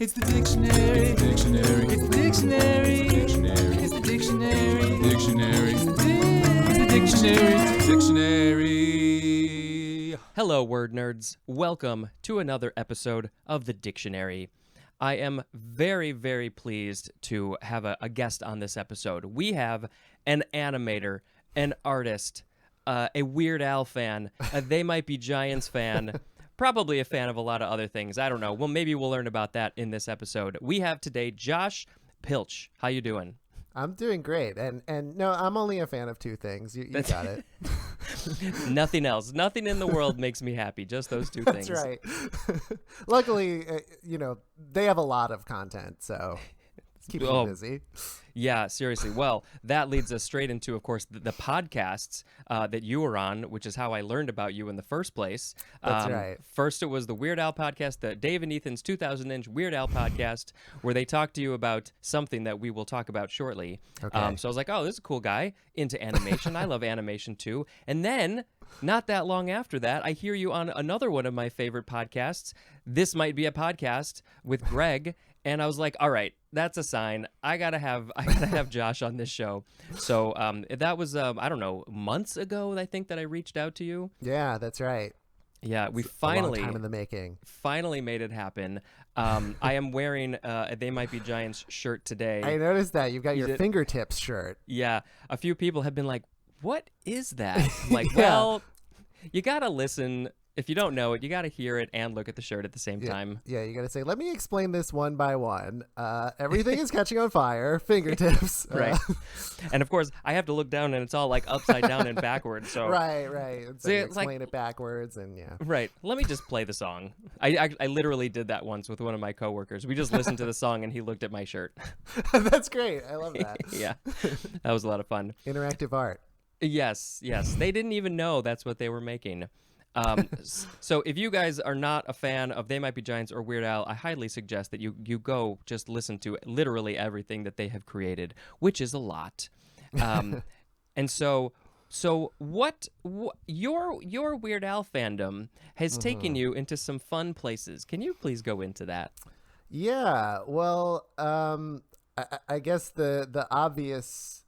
It's the dictionary. It's the dictionary. It's the dictionary. It's the dictionary. It's the dictionary. It's the dictionary. It's the dictionary. Hello, word nerds. Welcome to another episode of The Dictionary. I am very, very pleased to have a guest on this episode. We have an animator, an artist, a Weird Al fan, a They Might Be Giants fan, probably a fan of a lot of other things. I don't know. Well, maybe we'll learn about that in this episode. We have today Josh Pilch. How you doing? I'm doing great. And no, I'm only a fan of two things. You got it. Nothing else. Nothing in the world makes me happy. Just those two things. That's right. Luckily, they have a lot of content, so it keeps me busy. Yeah, seriously. Well, that leads us straight into, of course, the podcasts that you were on, which is how I learned about you in the first place. That's right. First, it was the Weird Al podcast, the Dave and Ethan's 2000-inch Weird Al podcast, where they talked to you about something that we will talk about shortly. Okay. So I was like, oh, this is a cool guy into animation. I love animation, too. And then, not that long after that, I hear you on another one of my favorite podcasts. This Might Be a Podcast with Greg. And I was like, all right, that's a sign. I gotta have Josh on this show. So that was I don't know, months ago. I think that I reached out to you. Yeah, that's right. Yeah, we It's finally a long time in the making. Finally made it happen. I am wearing a They Might Be Giants shirt today. I noticed that you've got your fingertips shirt. Yeah, a few people have been like, "What is that?" I'm like, Yeah. well, you gotta listen. If you don't know it, you got to hear it and look at the shirt at the same time. Yeah, you got to say, let me explain this one by one. Everything is catching on fire. Fingertips. Right. And, of course, I have to look down, and it's all, like, upside down and backwards. So Right. So you it's like, explain it backwards, and yeah. Right. Let me just play the song. I literally did that once with one of my coworkers. We just listened to the song, and he looked at my shirt. That's great. I love that. Yeah. That was a lot of fun. Interactive art. Yes. They didn't even know that's what they were making. So if you guys are not a fan of They Might Be Giants or Weird Al, I highly suggest that you go just listen to literally everything that they have created, which is a lot. And so what your Weird Al fandom has taken you into some fun places. Can you please go into that? Yeah. Well, I guess the obvious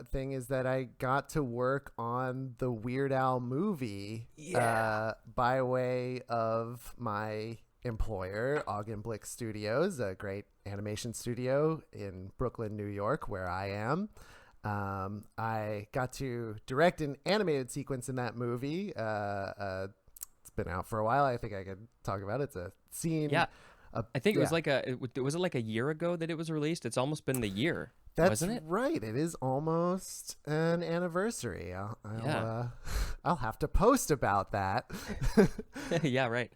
thing is that I got to work on the Weird Al movie by way of my employer, Augenblick Studios, a great animation studio in Brooklyn, New York, where I am. I got to direct an animated sequence in that movie. It's been out for a while. I think I could talk about it. It's a scene. Yeah. I think it was like a year ago that it was released? It's almost been the year. That's wasn't it? Right. It is almost an anniversary. I'll have to post about that. Yeah, right.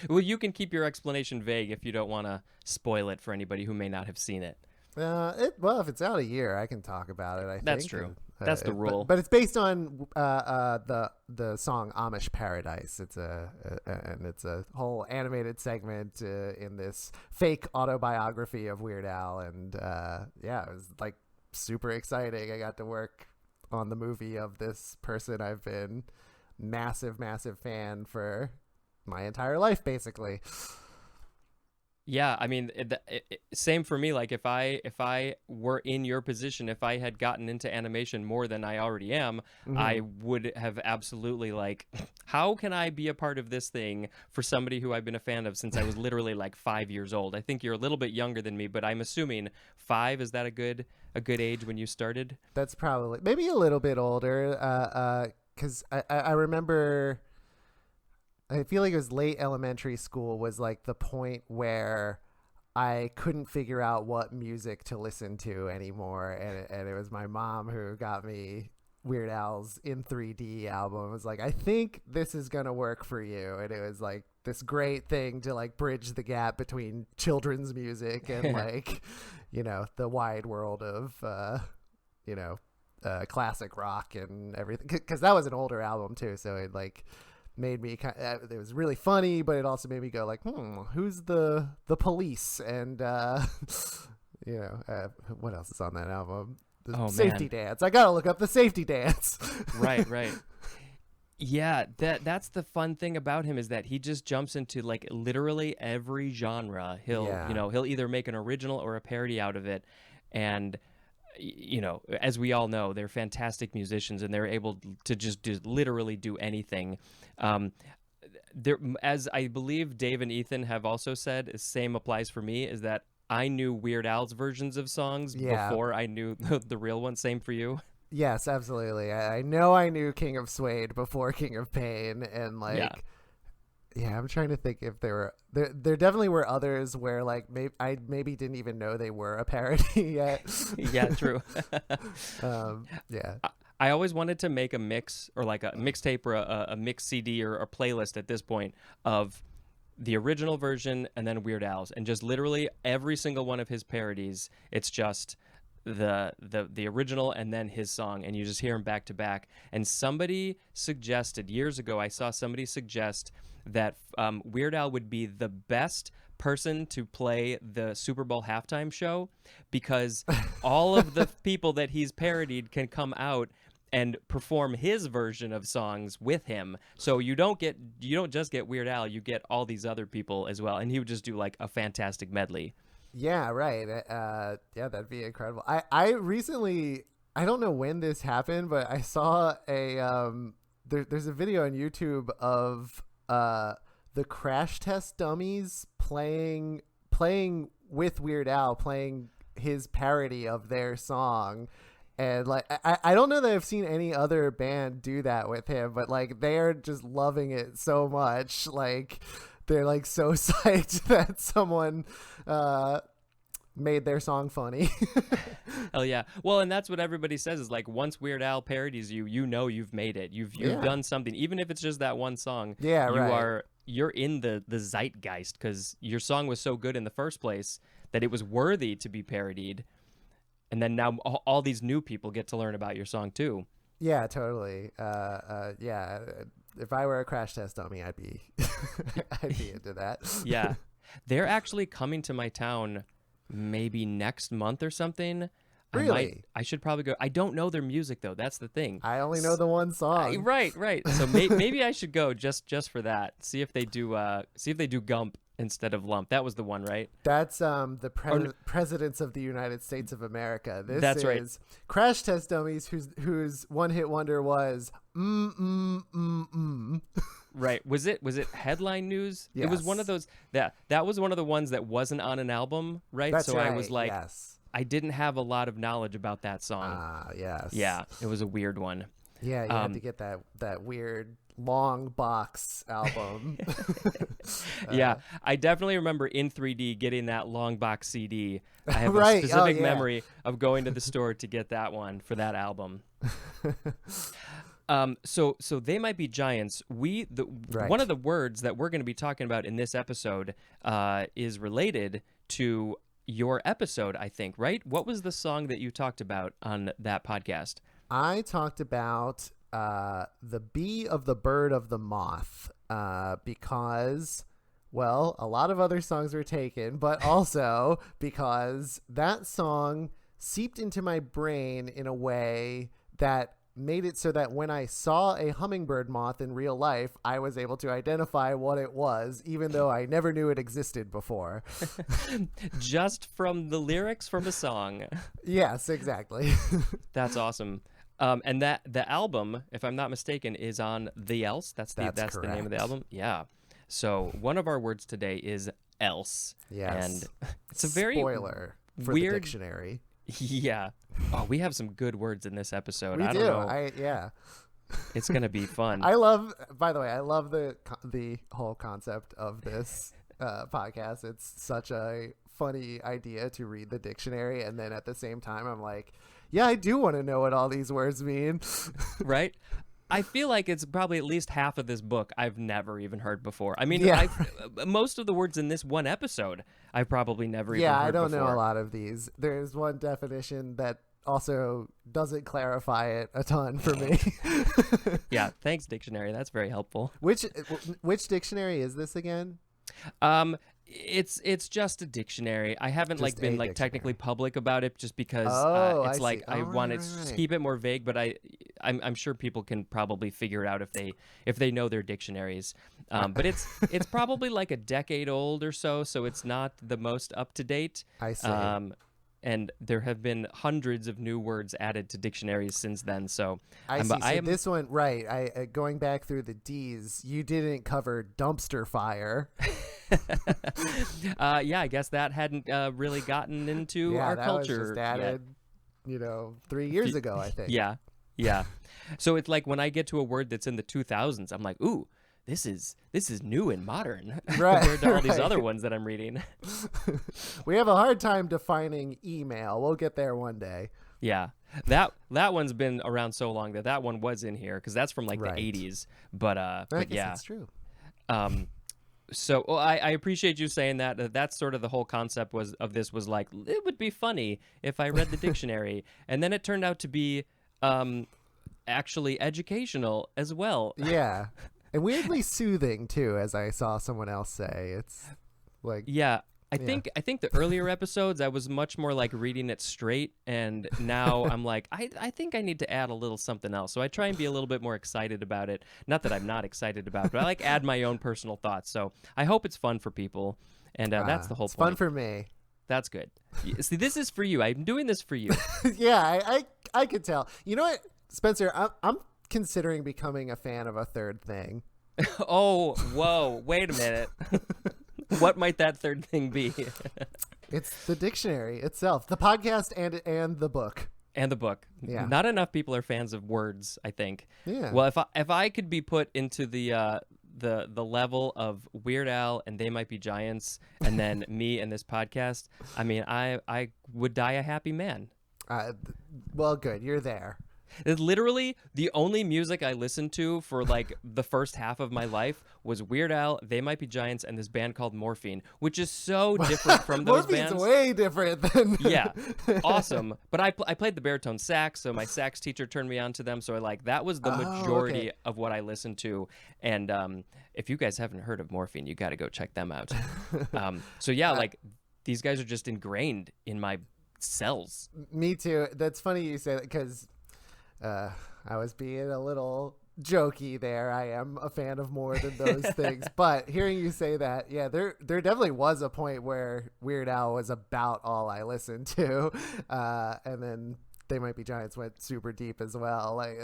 Well, you can keep your explanation vague if you don't want to spoil it for anybody who may not have seen it. Well, if it's out a year, I can talk about it. I think That's true. That's the rule. But it's based on the song Amish Paradise. It's a whole animated segment in this fake autobiography of Weird Al, and it was like super exciting. I got to work on the movie of this person I've been massive fan for my entire life, basically. Yeah, I mean, same for me. Like, if I were in your position, if I had gotten into animation more than I already am, I would have absolutely, like, how can I be a part of this thing for somebody who I've been a fan of since I was literally like 5 years old? I think you're a little bit younger than me, but I'm assuming 5, is that a good age when you started? That's probably maybe a little bit older, because I remember. I feel like it was late elementary school was like the point where I couldn't figure out what music to listen to anymore. And it was my mom who got me Weird Al's In 3D album. It was like, I think this is going to work for you. And it was like this great thing to like bridge the gap between children's music and like, the wide world of, classic rock and everything. Because that was an older album too. So it like made me it was really funny, but it also made me go like, who's the Police? And what else is on that album? The Safety Dance. I gotta look up the Safety Dance. Right. Yeah, that's the fun thing about him is that he just jumps into like literally every genre. He'll either make an original or a parody out of it, and as we all know, they're fantastic musicians and they're able to just literally do anything. As I believe Dave and Ethan have also said, the same applies for me. Is that I knew Weird Al's versions of songs before I knew the real one. Same for you. Yes, absolutely. I know I knew King of Suede before King of Pain, and I'm trying to think if there definitely were others where like I maybe didn't even know they were a parody yet. Yeah, true. Yeah. I always wanted to make a mix or like a mixtape or a mix CD or a playlist at this point of the original version and then Weird Al's, and just literally every single one of his parodies. It's just the original and then his song, and you just hear them back to back. And somebody suggested years ago, I saw somebody suggest that Weird Al would be the best person to play the Super Bowl halftime show, because all of the people that he's parodied can come out and perform his version of songs with him. So you don't just get Weird Al, you get all these other people as well, and he would just do like a fantastic medley. Yeah, right. Yeah, that'd be incredible. I recently, I don't know when this happened, but I saw there's a video on YouTube of the Crash Test Dummies playing with Weird Al, playing his parody of their song. And like I don't know that I've seen any other band do that with him, but like they're just loving it so much. Like they're like so psyched that someone made their song funny. Hell yeah. Well, and that's what everybody says is like once Weird Al parodies you, you've made it. You've done something, even if it's just that one song. Yeah, right. You're in the zeitgeist because your song was so good in the first place that it was worthy to be parodied. And then now all these new people get to learn about your song too. Yeah, totally. Yeah. If I were a Crash Test Dummy, I'd be into that. Yeah. They're actually coming to my town maybe next month or something. Really? I should probably go. I don't know their music though. That's the thing. I only know the one song. Right. So maybe I should go just for that. See if they do Gump instead of Lump. That was the one, right? That's the presidents of the United States of America. That's is right. Crash Test Dummies, whose one hit wonder was Right. Was it Headline News? Yes. It was one of those that was one of the ones that wasn't on an album, right? That's so right. I was like, yes. I didn't have a lot of knowledge about that song. Yes. Yeah, it was a weird one. Yeah, you had to get that weird long box album. Yeah, I definitely remember in 3D getting that long box CD. I have Right. a specific yeah. memory of going to the store to get that one for that album. So they might be giants. Right. One of the words that we're going to be talking about in this episode is related to your episode, I think, right? What was the song that you talked about on that podcast? I talked about the bee of the bird of the moth because, well, a lot of other songs were taken, but also because that song seeped into my brain in a way that made it so that when I saw a hummingbird moth in real life, I was able to identify what it was, even though I never knew it existed before. Just from the lyrics from a song. Yes, exactly. That's awesome. And that the album, if I'm not mistaken, is on The Else. That's the name of the album. Yeah. So one of our words today is else. Yes. And it's a very spoiler for weird the dictionary. Yeah. Oh, we have some good words in this episode. We I do. don't know. Yeah. It's gonna be fun. I love the whole concept of this podcast. It's such a funny idea to read the dictionary, and then at the same time, I'm like, yeah, I do want to know what all these words mean. Right? I feel like it's probably at least half of this book I've never even heard before. I mean, Yeah. most of the words in this one episode I've probably never even heard Yeah, I don't before. know a lot of these. There's one definition that also doesn't clarify it a ton for me. Yeah, thanks, dictionary. That's very helpful. Which dictionary is this again? It's just a dictionary. I haven't Just been a technically public about it just because Oh, it's I like see. I Oh, wanted right. to keep it more vague, but I I'm sure people can probably figure it out if they know their dictionaries. But it's probably like a decade old or so it's not the most up to date. I see. And there have been hundreds of new words added to dictionaries since then. So I see. So this one, right? Going back through the D's, you didn't cover dumpster fire. Yeah, I guess that hadn't really gotten into our culture. Was just added, 3 years ago, I think. Yeah. So it's like when I get to a word that's in the 2000s, I'm like, ooh, this is new and modern compared to all these other ones that I'm reading. We have a hard time defining email. We'll get there one day. Yeah, that one's been around so long that one was in here because that's from like the 80s. But I guess yeah, that's true. So I appreciate you saying that. That's sort of the whole concept was like, it would be funny if I read the dictionary, and then it turned out to be actually educational as well. Yeah. And weirdly soothing too, as I saw someone else say. It's like I think the earlier episodes I was much more like reading it straight, and now I'm like I think I need to add a little something else. So I try and be a little bit more excited about it. Not that I'm not excited about it, but I like add my own personal thoughts. So I hope it's fun for people, and that's the whole point. Fun for me. That's good. See, this is for you. I'm doing this for you. Yeah, I could tell. You know what, Spencer? I'm considering becoming a fan of a third thing. Oh, whoa, wait a minute. What might that third thing be? It's the dictionary itself, the podcast and the book. And the book. Yeah. Not enough people are fans of words, I think. Yeah. Well, if I could be put into the level of Weird Al and They Might Be Giants, and then me and this podcast, I mean, I would die a happy man. Well, good. You're there. It's literally the only music I listened to for like the first half of my life was Weird Al, They Might Be Giants, and this band called Morphine, which is so different from those bands. Morphine's way different than Yeah, awesome. But I played the baritone sax, so my sax teacher turned me on to them. So that was the majority of what I listened to. And if you guys haven't heard of Morphine, you got to go check them out. So yeah, like these guys are just ingrained in my cells. Me too. That's funny you say that because I was being a little jokey there. I am a fan of more than those things. But hearing you say that, yeah, there definitely was a point where Weird Al was about all I listened to. And then They Might Be Giants went super deep as well. Like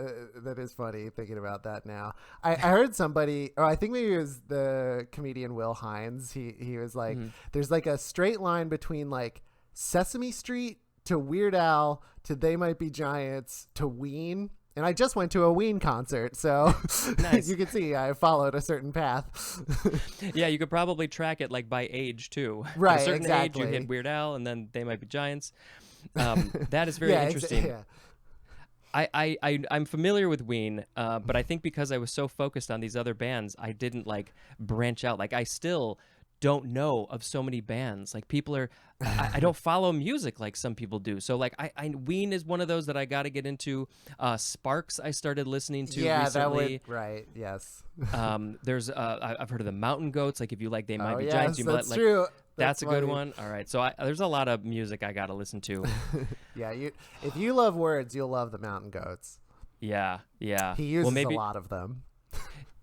that is funny thinking about that now. I heard somebody, or I think maybe it was the comedian Will Hines. He was like, there's like a straight line between like Sesame Street to Weird Al to They Might Be Giants to Ween. And I just went to a Ween concert, so nice. You can see I followed a certain path. Yeah, you could probably track it like by age too. Right, At a certain exactly. age, you hit Weird Al, and then They Might Be Giants. That is very interesting. I'm familiar with Ween, but I think because I was so focused on these other bands, I didn't like branch out. Like I still don't know of so many bands. Like people are, I don't follow music like some people do. So like Ween is one of those that I got to get into. Sparks I started listening to recently. Right, yes. There's I've heard of the Mountain Goats. Like if you like They Might Be Yes, Giants, you that's like, true. That's a good one. All right, so there's a lot of music I got to listen to. Yeah, if you love words, you'll love the Mountain Goats. Yeah. He uses a lot of them.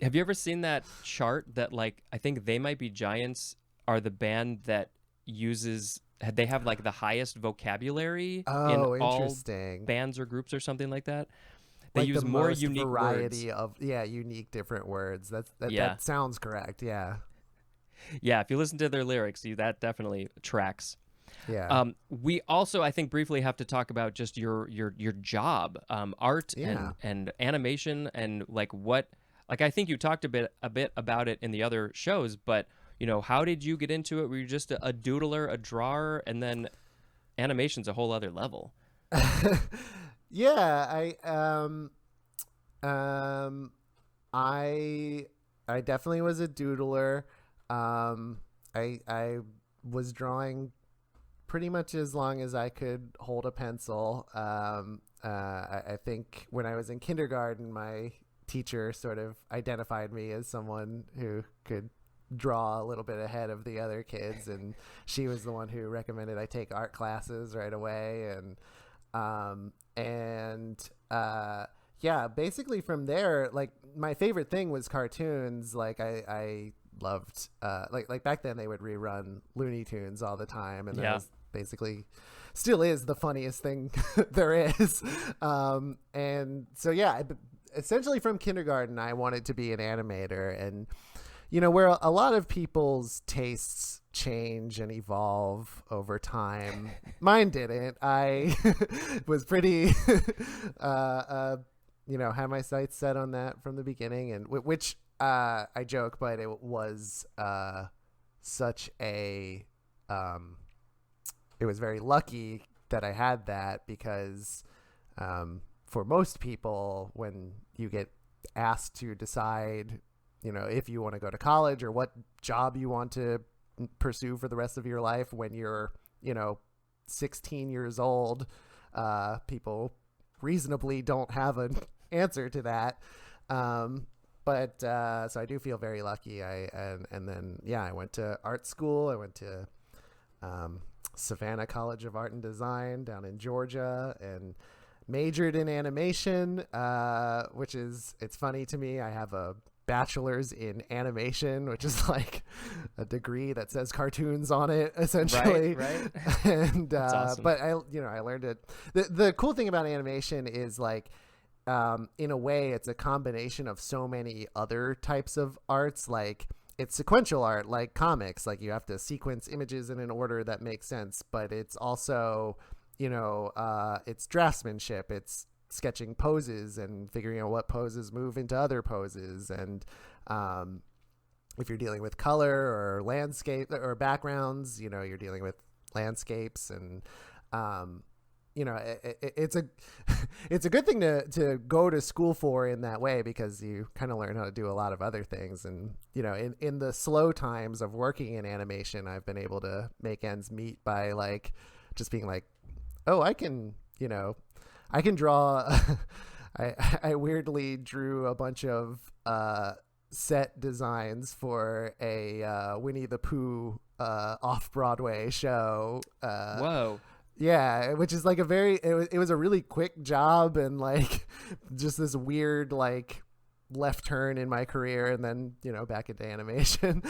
Have you ever seen that chart that like I think They Might Be Giants are the band that they have like the highest vocabulary in all bands or groups or something like that? They like use the more most unique variety words. of unique different words. That sounds correct. Yeah. Yeah, if you listen to their lyrics, that definitely tracks. Yeah. We also, I think, briefly have to talk about just your job, art and animation, and like what. Like I think you talked a bit about it in the other shows, but how did you get into it? Were you just a doodler, a drawer, and then animation's a whole other level? Yeah, I definitely was a doodler. I was drawing pretty much as long as I could hold a pencil. I think when I was in kindergarten, my teacher sort of identified me as someone who could draw a little bit ahead of the other kids, and she was the one who recommended I take art classes right away. And yeah, basically from there, like my favorite thing was cartoons. Like I loved like back then they would rerun Looney Tunes all the time, and that was basically still is the funniest thing there is. And so yeah, essentially from kindergarten I wanted to be an animator, and where a lot of people's tastes change and evolve over time, mine didn't. I was pretty had my sights set on that from the beginning, and which I joke, but it was such a it was very lucky that I had that, because for most people, when you get asked to decide if you want to go to college or what job you want to pursue for the rest of your life when you're 16 years old, people reasonably don't have an answer to that. But so I do feel very lucky. And then I went to art school. I went to Savannah College of Art and Design down in Georgia, and majored in animation, which is, it's funny to me. I have a bachelor's in animation, which is like a degree that says cartoons on it, essentially. Right. And That's awesome. but I learned it. The cool thing about animation is, like, in a way, it's a combination of so many other types of arts. Like, it's sequential art, like comics. Like, you have to sequence images in an order that makes sense, but it's also it's draftsmanship. It's sketching poses and figuring out what poses move into other poses. And if you're dealing with color or landscape or backgrounds, you're dealing with landscapes. And it's a good thing to go to school for in that way, because you kind of learn how to do a lot of other things. And in the slow times of working in animation, I've been able to make ends meet by, like, just being like, oh, I can draw. I weirdly drew a bunch of set designs for a Winnie the Pooh off-Broadway show. Whoa. Yeah, which is like it was a really quick job, and like just this weird like left turn in my career, and then back into animation.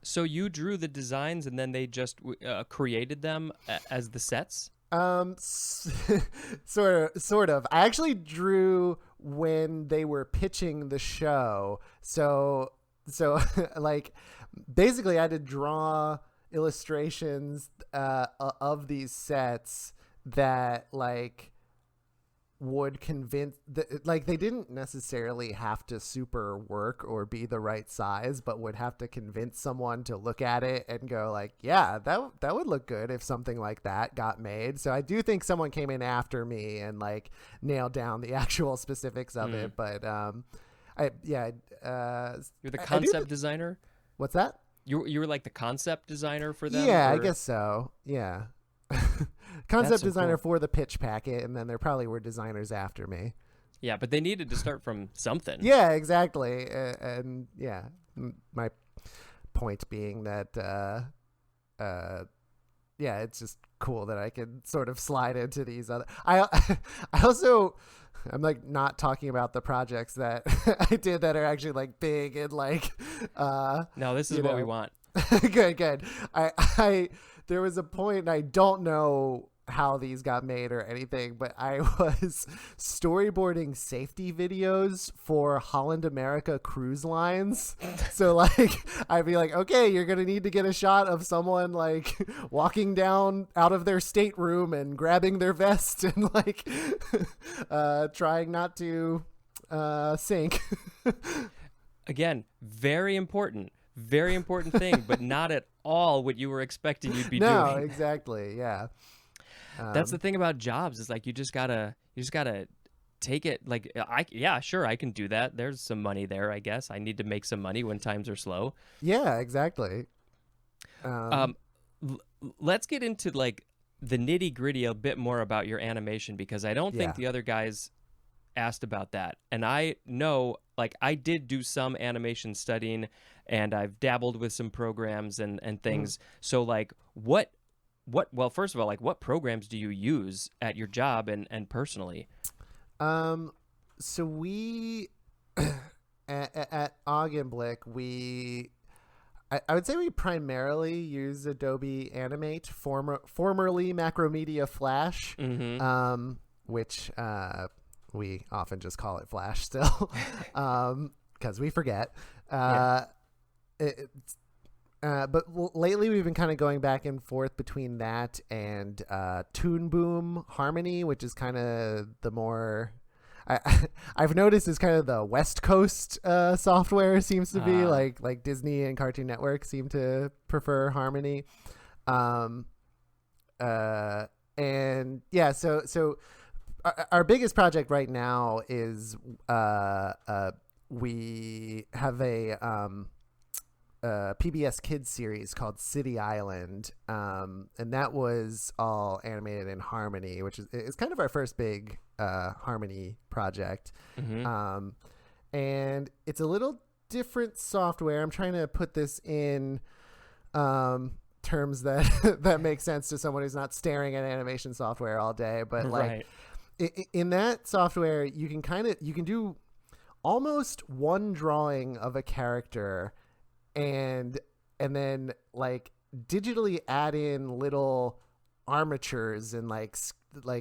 So you drew the designs, and then they just created them as the sets? Sort of. I actually drew when they were pitching the show. So like, basically I had to draw illustrations of these sets that, like, would convince like, they didn't necessarily have to super work or be the right size, but would have to convince someone to look at it and go like, yeah, that would look good if something like that got made. So I do think someone came in after me and, like, nailed down the actual specifics of it. But you're the concept designer? What's that? You were like the concept designer for them? Yeah, or? I guess so. Yeah. Concept designer for the pitch packet, and then there probably were designers after me. Yeah, but they needed to start from something. Yeah, exactly. And yeah, my point being that it's just cool that I could sort of slide into these other. I also, I'm like not talking about the projects that I did that are actually like big and like No, this is what we want. Good. I there was a point, and I don't know how these got made or anything, but I was storyboarding safety videos for Holland America Cruise Lines. So, like, I'd be like, okay, you're going to need to get a shot of someone, like, walking down out of their stateroom and grabbing their vest and, like, trying not to sink. Again, very important thing, but not at all what you were expecting you'd be doing. No, exactly. Yeah. That's the thing about jobs, is like, you just gotta take it. Like, sure, I can do that. There's some money there, I guess. I need to make some money when times are slow. Yeah, exactly. Let's get into, like, the nitty gritty a bit more about your animation, because I don't think the other guys asked about that. And I know, like, I did do some animation studying, and I've dabbled with some programs and things. So, like, first of all, like, what programs do you use at your job and personally? So we at Augenblick, I would say we primarily use Adobe Animate, formerly Macromedia Flash, which we often just call it Flash still, because we forget. But lately we've been kind of going back and forth between that and Toon Boom Harmony, which is kind of the more I've noticed is kind of the West Coast software seems to be like Disney and Cartoon Network seem to prefer Harmony. And yeah, so our biggest project right now is we have a PBS Kids series called City Island, and that was all animated in Harmony, which is kind of our first big Harmony project. And it's a little different software. I'm trying to put this in terms that that make sense to someone who's not staring at animation software all day, but like in that software you can do almost one drawing of a character and then like digitally add in little armatures and like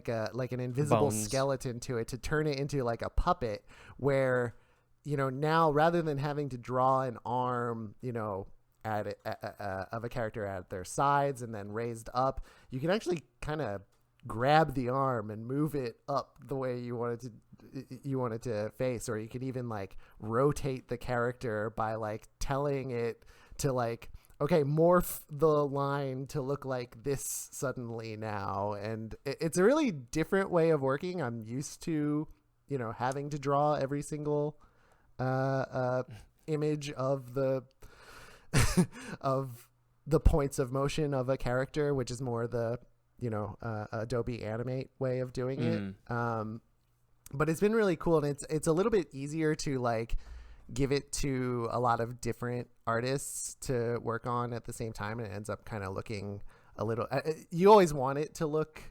an invisible skeleton to it to turn it into like a puppet where, you know, now rather than having to draw an arm, you know, of a character at their sides and then raised up, you can actually kind of grab the arm and move it up the way you want it to face, or you could even like rotate the character by like telling it to like, okay, morph the line to look like this suddenly now. And it's a really different way of working. I'm used to, you know, having to draw every single image of the of the points of motion of a character, which is more the, you know, Adobe Animate way of doing it. But it's been really cool, and it's a little bit easier to like give it to a lot of different artists to work on at the same time, and it ends up kind of looking a little you always want it to look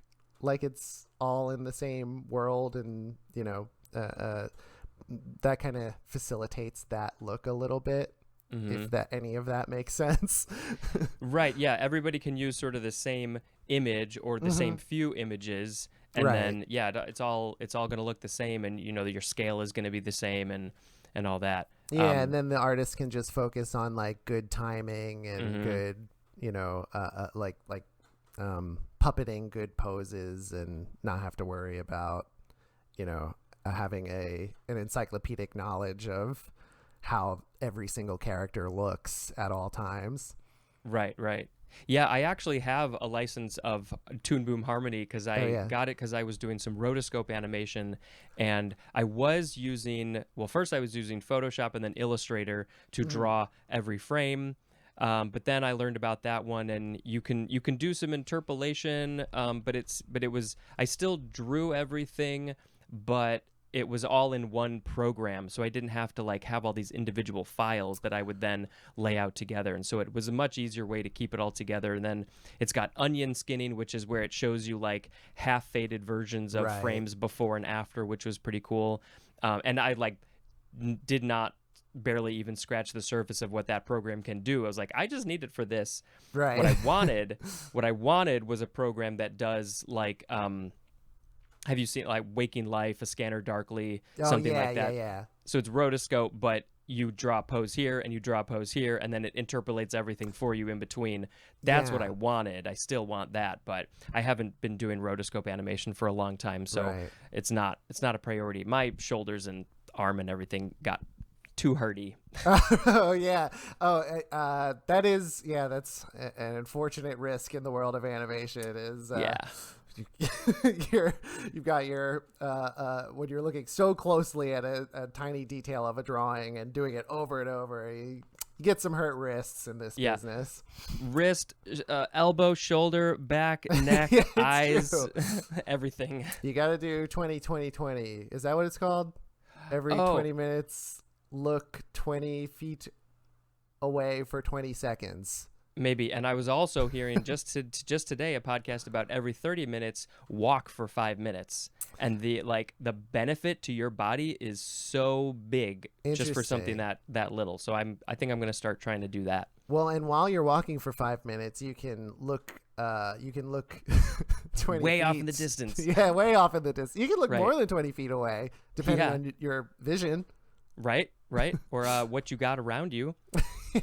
like it's all in the same world, and you know, that kind of facilitates that look a little bit. If that any of that makes sense. Right, yeah, everybody can use sort of the same image or the same few images, and then it's all going to look the same, and you know your scale is going to be the same and all that. And then the artist can just focus on like good timing and good, you know, like puppeting good poses and not have to worry about, you know, having an encyclopedic knowledge of how every single character looks at all times. Right. Yeah, I actually have a license of Toon Boom Harmony because I got it because I was doing some rotoscope animation, and I was using, well, first I was using Photoshop and then Illustrator to draw every frame. But then I learned about that one, and you can do some interpolation, but I still drew everything, but it was all in one program, so I didn't have to like have all these individual files that I would then lay out together. And so it was a much easier way to keep it all together. And then it's got onion skinning, which is where it shows you like half faded versions of frames before and after, which was pretty cool. And I like did not barely even scratch the surface of what that program can do. I was like, I just need it for this. Right. What I wanted was a program that does like have you seen like Waking Life, A Scanner Darkly, something like that? Yeah. So it's rotoscope, but you draw a pose here and you draw a pose here, and then it interpolates everything for you in between. That's what I wanted. I still want that, but I haven't been doing rotoscope animation for a long time, so it's not a priority. My shoulders and arm and everything got too hurty. Oh yeah. That's an unfortunate risk in the world of animation. Is you've got your when you're looking so closely at a tiny detail of a drawing and doing it over and over, you get some hurt wrists in this business. Wrist, elbow, shoulder, back, neck, eyes, everything. You got to do 20-20-20. Is that what it's called? Every 20 minutes, look 20 feet away for 20 seconds. Maybe. And I was also hearing just today a podcast about every 30 minutes walk for 5 minutes. and the benefit to your body is so big just for something that little. So I think I'm going to start trying to do that. Well, and while you're walking for 5 minutes, you can look 20 way feet. off in the distance. Yeah, way off in the distance. You can look Right. more than 20 feet away, depending on your vision. Right. Or what you got around you.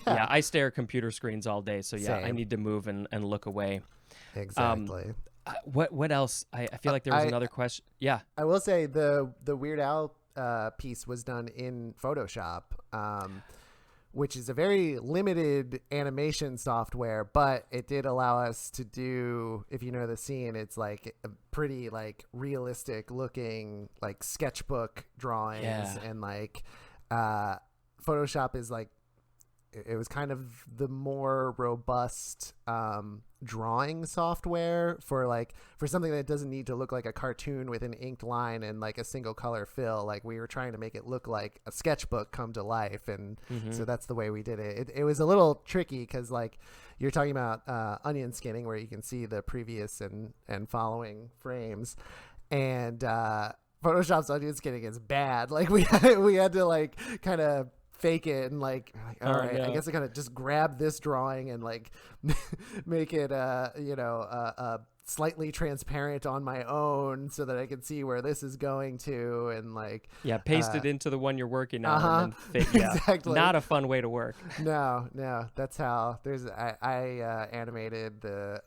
Yeah, I stare at computer screens all day, so yeah, Same. I need to move and look away. Exactly. What else? I feel like there was another question. Yeah. I will say the Weird Al piece was done in Photoshop, which is a very limited animation software, but it did allow us to do, if you know the scene, it's like a pretty like realistic looking like sketchbook drawings, and like Photoshop is like, it was kind of the more robust drawing software for something that doesn't need to look like a cartoon with an inked line and like a single color fill. Like we were trying to make it look like a sketchbook come to life, and so that's the way we did it. It was a little tricky because like you're talking about onion skinning, where you can see the previous and following frames, and Photoshop's onion skinning is bad. Like we had to like kind of fake it and like all right, no. I guess I kind of just grab this drawing and like make it slightly transparent on my own so that I can see where this is going to, and like paste it into the one you're working on and then fake. Exactly. Not a fun way to work. No, that's how I animated the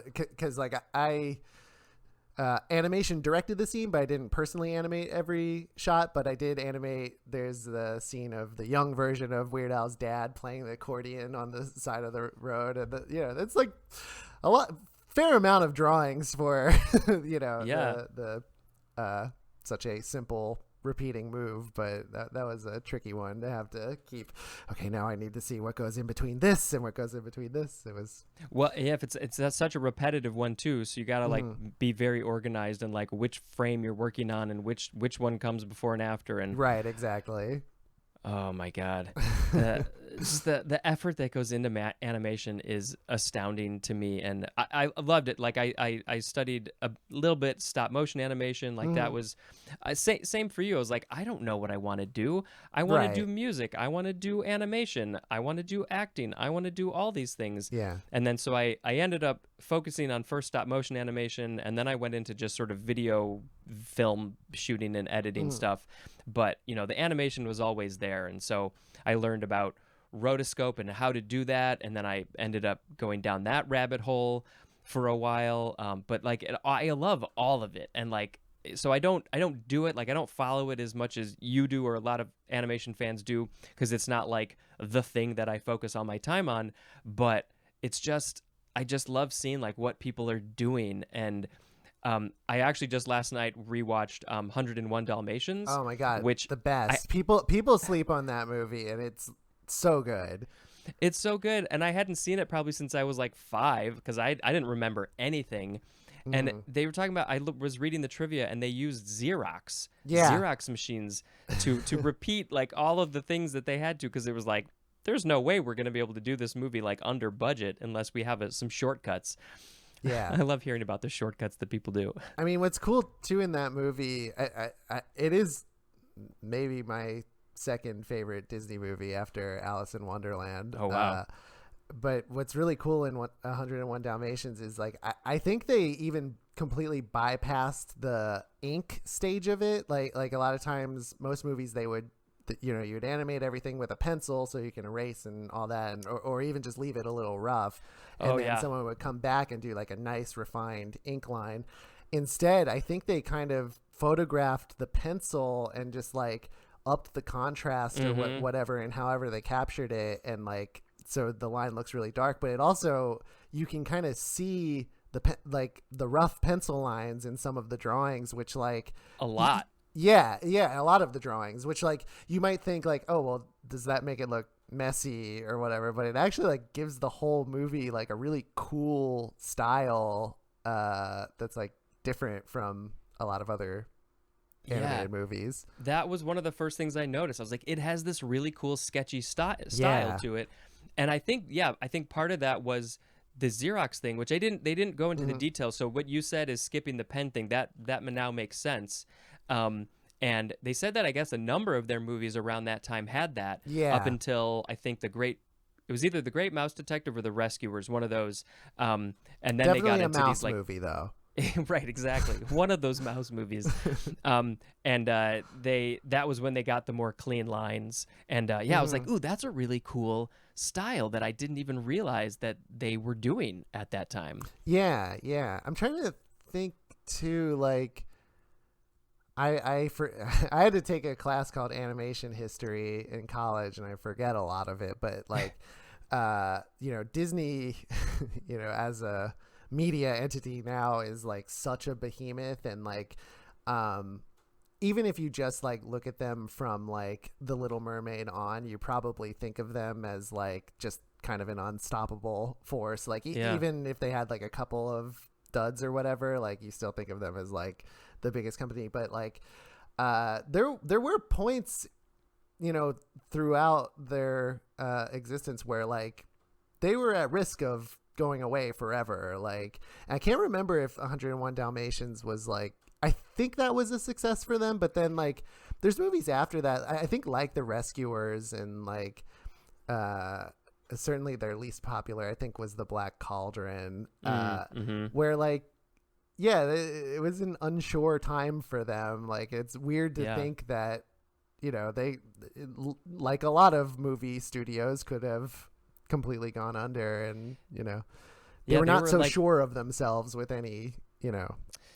because like I animation directed the scene, but I didn't personally animate every shot, but I did animate. There's the scene of the young version of Weird Al's dad playing the accordion on the side of the road, and it's like a fair amount of drawings for the such a simple repeating move, but that was a tricky one to have to keep. Okay, now I need to see what goes in between this and what goes in between this. It was if that's such a repetitive one too, so you gotta like be very organized and like which frame you're working on and which one comes before and after, and right, exactly. Oh my god, just the effort that goes into animation is astounding to me, and I loved it. Like I studied a little bit stop motion animation, like that was same for you. I was like, I don't know what I want to do. I want to do music. I want to do animation. I want to do acting. I want to do all these things. Yeah. And then so I ended up focusing on first stop motion animation, and then I went into just sort of video film shooting and editing stuff. But the animation was always there, and so I learned about rotoscope and how to do that, and then I ended up going down that rabbit hole for a while. But like I love all of it, and like so I don't do it, like I don't follow it as much as you do or a lot of animation fans do, because it's not like the thing that I focus all my time on. But it's just I just love seeing like what people are doing. And I actually just last night rewatched 101 Dalmatians. Oh my god, which the best. People sleep on that movie, and it's so good. It's so good, and I hadn't seen it probably since I was like 5, because I didn't remember anything. And they were talking about, I was reading the trivia, and they used Xerox machines to repeat like all of the things that they had to, because it was like, there's no way we're going to be able to do this movie like under budget unless we have some shortcuts. Yeah. I love hearing about the shortcuts that people do. I mean, what's cool too in that movie, it is maybe my second favorite Disney movie after Alice in Wonderland. Oh, wow. But what's really cool in 101 Dalmatians is like I think they even completely bypassed the ink stage of it. Like a lot of times, most movies they would, you'd animate everything with a pencil so you can erase and all that, and, or even just leave it a little rough. And then someone would come back and do like a nice refined ink line. Instead, I think they kind of photographed the pencil and just like upped the contrast or whatever, and however they captured it, and like so the line looks really dark, but it also, you can kind of see the rough pencil lines in some of the drawings, which like a lot. Yeah, a lot of the drawings, which like you might think like, oh well, does that make it look messy or whatever? But it actually like gives the whole movie like a really cool style that's like different from a lot of other animated movies. That was one of the first things I noticed. I was like, it has this really cool sketchy style to it. And I think part of that was the Xerox thing, which they didn't go into the details. So what you said is skipping the pen thing. That now makes sense. And they said that I guess a number of their movies around that time had that. Yeah. Up until I think it was either The Great Mouse Detective or The Rescuers, one of those. And then Definitely they got a into mouse these like movie though. right, exactly. One of those mouse movies. That was when they got the more clean lines. And I was like, ooh, that's a really cool style that I didn't even realize that they were doing at that time. Yeah, yeah. I'm trying to think too, like I had to take a class called animation history in college, and I forget a lot of it, but like Disney, as a media entity now is like such a behemoth, and like even if you just like look at them from like The Little Mermaid on, you probably think of them as like just kind of an unstoppable force, like even if they had like a couple of duds or whatever, like you still think of them as like the biggest company. But like there were points throughout their existence where like they were at risk of going away forever. Like I can't remember if 101 Dalmatians was like, I think that was a success for them, but then like there's movies after that, I think like The Rescuers, and like certainly their least popular I think was The Black Cauldron, where like it was an unsure time for them. Like it's weird to think that they, like a lot of movie studios, could have completely gone under, and they were not so like, sure of themselves with any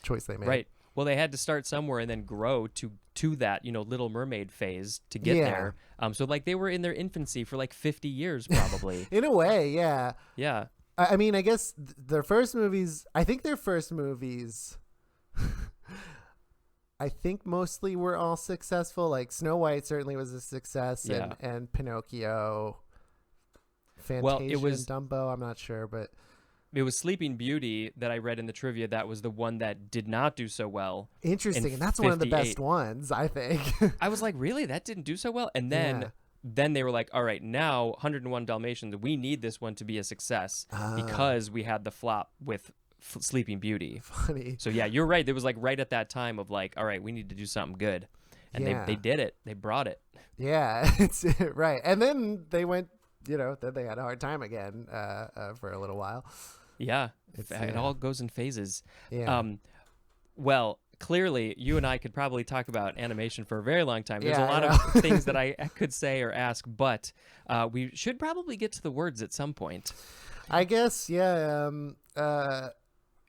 choice they made. Right. Well, they had to start somewhere and then grow to that Little Mermaid phase to get there. So like they were in their infancy for like 50 years probably. In a way, yeah. Yeah. I mean, I guess their first movies, I think mostly were all successful. Like Snow White certainly was a success, and Pinocchio, Fantasia, and Dumbo, I'm not sure, but it was Sleeping Beauty that I read in the trivia that was the one that did not do so well. Interesting, and that's one of the best ones, I think. I was like, really? That didn't do so well? And then they were like, all right, now 101 Dalmatians, we need this one to be a success because we had the flop with Sleeping Beauty. Funny. So yeah, you're right. It was like right at that time of like, all right, we need to do something good. And they did it. They brought it. Yeah, it's right. And then they went, then they had a hard time again for a little while. Yeah, it all goes in phases. Yeah. Well, clearly, you and I could probably talk about animation for a very long time. There's a lot of things that I could say or ask, but we should probably get to the words at some point. I guess, yeah.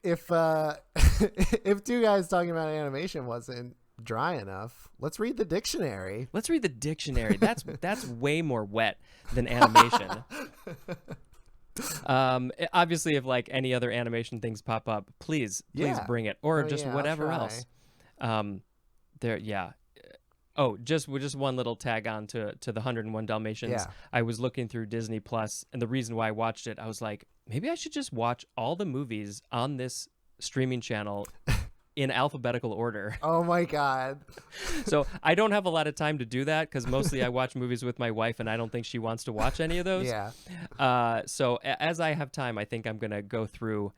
If if two guys talking about animation wasn't dry enough, let's read the dictionary. That's way more wet than animation. Obviously, if like any other animation things pop up, please bring it, or just whatever else. Just one little tag on to the 101 Dalmatians. Yeah. I was looking through Disney Plus, and the reason why I watched it, I was like, maybe I should just watch all the movies on this streaming channel in alphabetical order. Oh my God. So I don't have a lot of time to do that because mostly I watch movies with my wife, and I don't think she wants to watch any of those. Yeah. So as I have time, I think I'm going to go through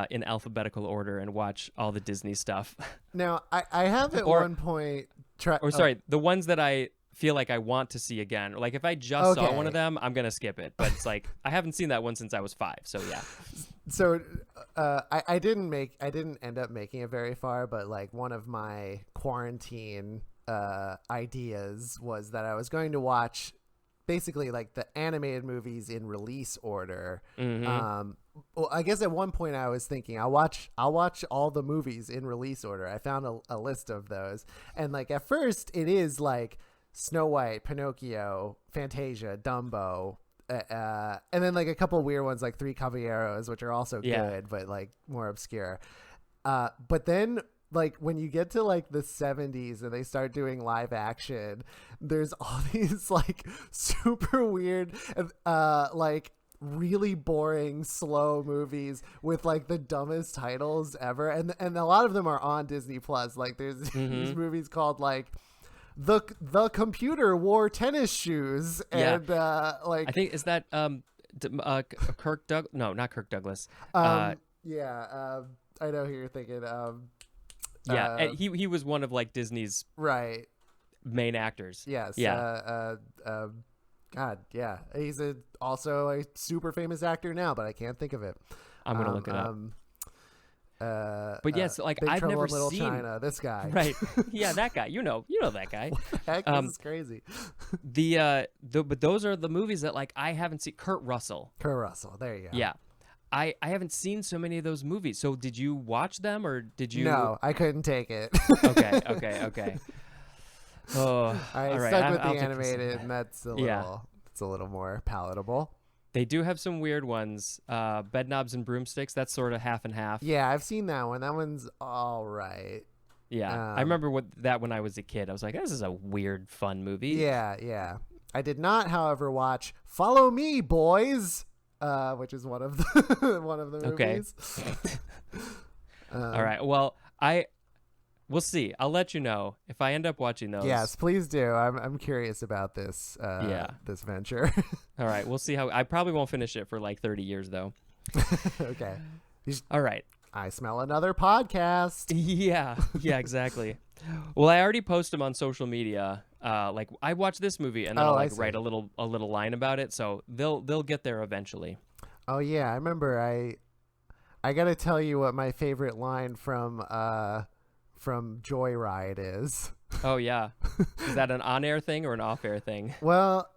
in alphabetical order and watch all the Disney stuff. Now, I have at one point... the ones that I feel like I want to see again. Like if I just saw one of them, I'm going to skip it. But it's like, I haven't seen that one since I was 5. So yeah. So I didn't end up making it very far, but like one of my quarantine ideas was that I was going to watch basically like the animated movies in release order. Well, I guess at one point I was thinking I'll watch all the movies in release order. I found a list of those, and like at first it is like Snow White, Pinocchio, Fantasia, Dumbo, and then like a couple weird ones like Three Caballeros, which are also good but like more obscure. But then like when you get to like the 70s and they start doing live action, there's all these like super weird like really boring slow movies with like the dumbest titles ever, and a lot of them are on Disney Plus. Like there's these movies called like the computer wore tennis shoes, and like I think is that Kirk Doug. No, not Kirk Douglas. Yeah. I know who you're thinking. Yeah, and he was one of like Disney's Right. main actors. Yes. Yeah. God, yeah. He's also a super famous actor now, but I can't think of it. I'm gonna look it up. But yes, like Big I've Trouble never in Little seen China. This guy, right. Yeah, that guy. You know that guy. Heck, this is crazy. But those are the movies that like I haven't seen. Kurt Russell. There you go. Yeah. I haven't seen so many of those movies. So did you watch them or did you? No, I couldn't take it. Okay. Oh, I all right. stuck with I'll the take this animated, and that's a little, it's a little more palatable. They do have some weird ones. Bedknobs and Broomsticks. That's sort of half and half. Yeah, I've seen that one. That one's all right. Yeah, I remember that when I was a kid. I was like, this is a weird, fun movie. Yeah. I did not, however, watch Follow Me, Boys, which is one of the movies. All right. Well, we'll see. I'll let you know if I end up watching those. Yes, please do. I'm curious about this. This venture. All right. We'll see how. I probably won't finish it for like 30 years though. Okay. All right. I smell another podcast. Yeah, exactly. Well, I already posted them on social media. Like I watched this movie and then I'll like write a little line about it, so they'll get there eventually. Oh yeah, I remember. I got to tell you what my favorite line from Joyride is. Oh yeah, is that an on-air thing or an off-air thing? Well,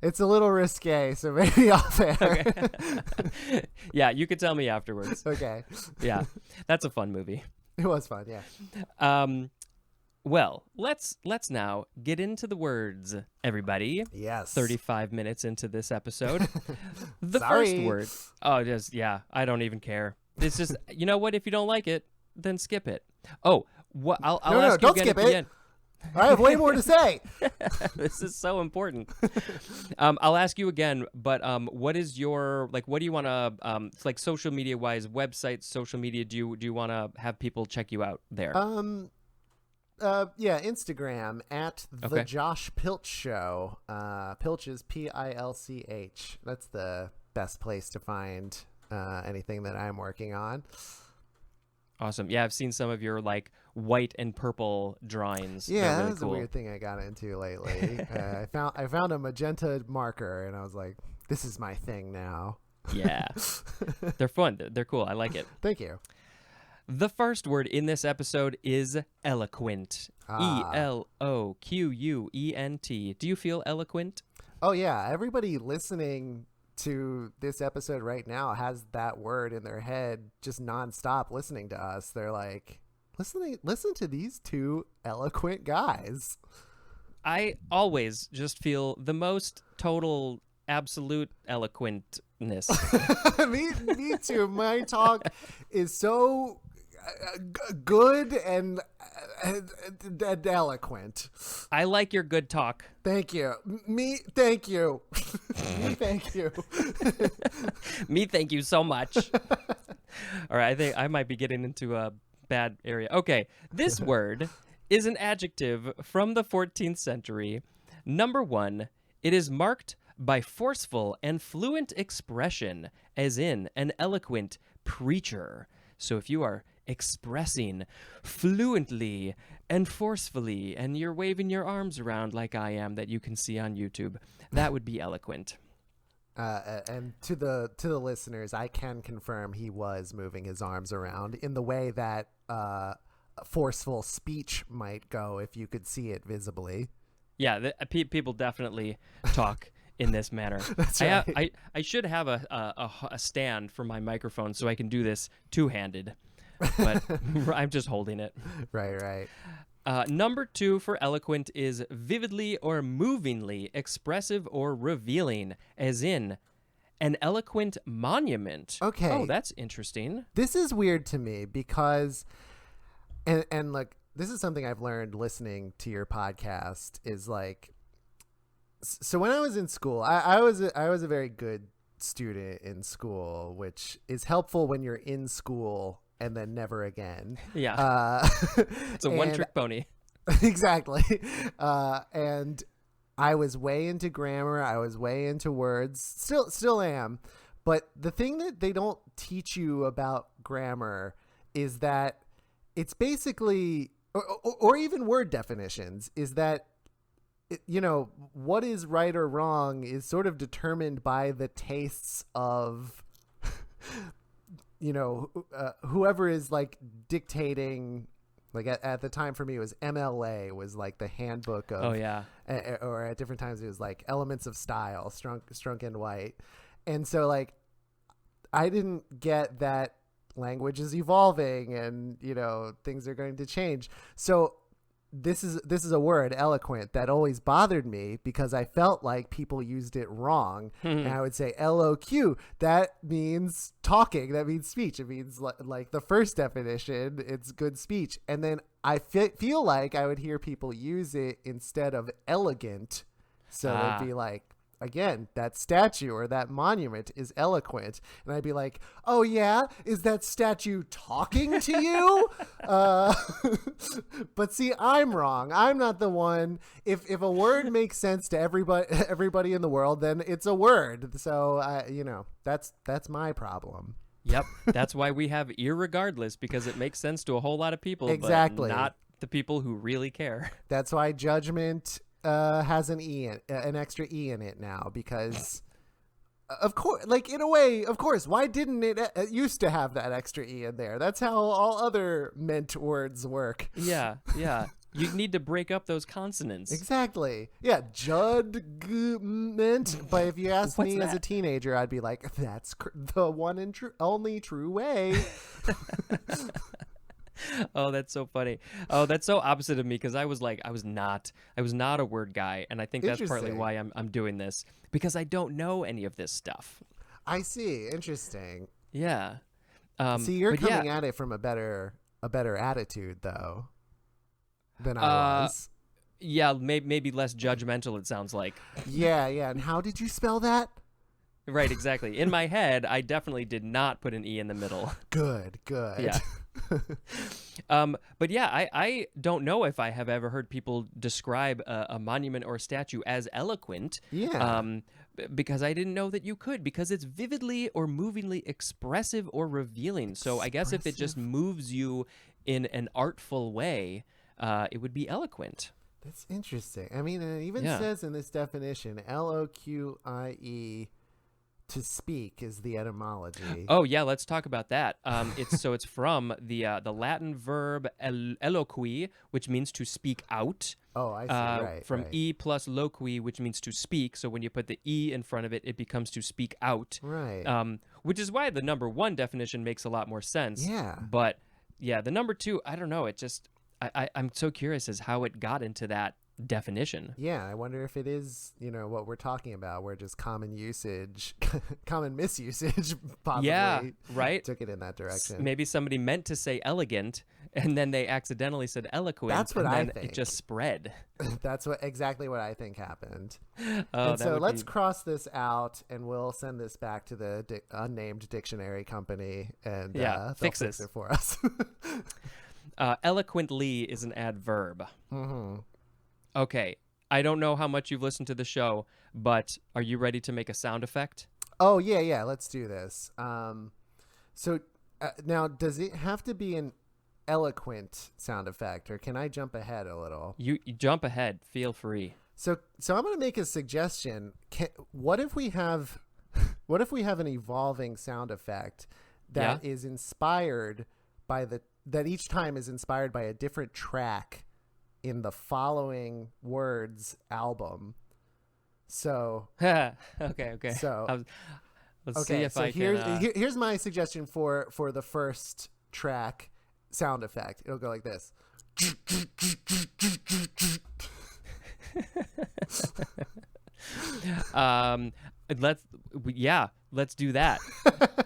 it's a little risque, so maybe off-air. Okay. Yeah, you could tell me afterwards. Okay. Yeah, that's a fun movie. It was fun, yeah. Well, let's now get into the words, everybody. Yes. 35 minutes into this episode. The Sorry. first word. Oh, just I don't even care. It's just you know what? If you don't like it, then skip it. Oh, what? I'll ask you don't again skip at the it. end. I have way more to say. This is so important. I'll ask you again, but what is your what do you want to like social media wise, websites, social media? Do you want to have people check you out there? Yeah, Instagram at the Josh Pilch Show. Pilch is Pilch. That's the best place to find anything that I'm working on. Awesome. Yeah, I've seen some of your like white and purple drawings. Yeah, really that was cool. a weird thing I got into lately. I found a magenta marker and I was like, this is my thing now. Yeah. They're fun. They're cool. I like it. Thank you. The first word in this episode is eloquent. ELOQUENT. Do you feel eloquent? Oh yeah, everybody listening to this episode right now has that word in their head just nonstop listening to us. They're like, listen to these two eloquent guys. I always just feel the most total absolute eloquentness. me too. My talk is so good and eloquent. I like your good talk. Thank you. Thank you. Me, thank you. Me, thank you so much. All right, I think I might be getting into a bad area. Okay, this word is an adjective from the 14th century. Number 1, it is marked by forceful and fluent expression, as in an eloquent preacher. So if you are expressing fluently and forcefully and you're waving your arms around like I am that you can see on YouTube, that would be eloquent. And to the listeners, I can confirm he was moving his arms around in the way that forceful speech might go if you could see it visibly. Yeah, people definitely talk in this manner. That's right. I should have a stand for my microphone so I can do this two-handed, but I'm just holding it. Right. Number 2 for eloquent is vividly or movingly expressive or revealing, as in an eloquent monument. Okay. Oh, that's interesting. This is weird to me because, and like, this is something I've learned listening to your podcast is like, so when I was in school, I was a very good student in school, which is helpful when you're in school and then never again. Yeah. It's a one-trick pony. Exactly. And I was way into grammar. I was way into words. Still am. But the thing that they don't teach you about grammar is that it's basically, or even word definitions, is that, what is right or wrong is sort of determined by the tastes of, whoever is like dictating. Like at the time for me, it was MLA was like the handbook of, or at different times it was like Elements of Style, Strunk and White. And so like, I didn't get that language is evolving and, things are going to change. So this is a word, eloquent, that always bothered me because I felt like people used it wrong. And I would say LOQ. That means talking. That means speech. It means like the first definition, it's good speech. And then I feel like I would hear people use it instead of elegant. So it'd be like, again, that statue or that monument is eloquent. And I'd be like, oh yeah, is that statue talking to you? But see, I'm wrong. I'm not the one. If a word makes sense to everybody in the world, then it's a word. So, that's my problem. Yep. That's why we have irregardless, because it makes sense to a whole lot of people, exactly. But not the people who really care. That's why judgment has an extra E in it now, because of course, like in a way, of course, why didn't it used to have that extra E in there? That's how all other meant words work. Yeah. You need to break up those consonants. Exactly. Yeah, judgment. But if you asked me as a teenager, I'd be like, that's the one and only true way. Oh, that's so funny. Oh, that's so opposite of me, because I was not a word guy, and I think that's partly why I'm doing this, because I don't know any of this stuff. I see. Interesting. Yeah. See, you're coming at it from a better attitude though than I was. Yeah, maybe less judgmental, it sounds like. Yeah. And how did you spell that? Right, exactly. In my head, I definitely did not put an E in the middle. Good. Yeah. But yeah, I don't know if I have ever heard people describe a monument or a statue as eloquent. Yeah. Because I didn't know that you could, because it's vividly or movingly expressive or revealing. So I guess if it just moves you in an artful way, it would be eloquent. That's interesting. I mean, it even says in this definition, LOQIE. To speak is the etymology. Oh yeah, let's talk about that. It's from the Latin verb eloqui, which means to speak out. Oh, I see. Right. From E plus loqui, which means to speak. So when you put the E in front of it, it becomes to speak out. Right. Which is why the number one definition makes a lot more sense. Yeah. But yeah, the number two, I don't know. It just I'm so curious as how it got into that definition. Yeah, I wonder if it is, what we're talking about, where just common usage, common misusage possibly took it in that direction. Maybe somebody meant to say elegant, and then they accidentally said eloquent. That's what I think. It just spread. That's exactly what I think happened. Oh, and so let's cross this out, and we'll send this back to the unnamed dictionary company, and they'll fix it for us. Eloquently is an adverb. Mm-hmm. Okay, I don't know how much you've listened to the show, but are you ready to make a sound effect? Oh, yeah, let's do this. So now, does it have to be an eloquent sound effect, or can I jump ahead a little? You jump ahead. Feel free. So I'm going to make a suggestion. What if we have an evolving sound effect that is inspired by that each time is inspired by a different track in the following words album? So okay. So let's see if I can. Here's my suggestion for the first track sound effect. It'll go like this. Let's do that.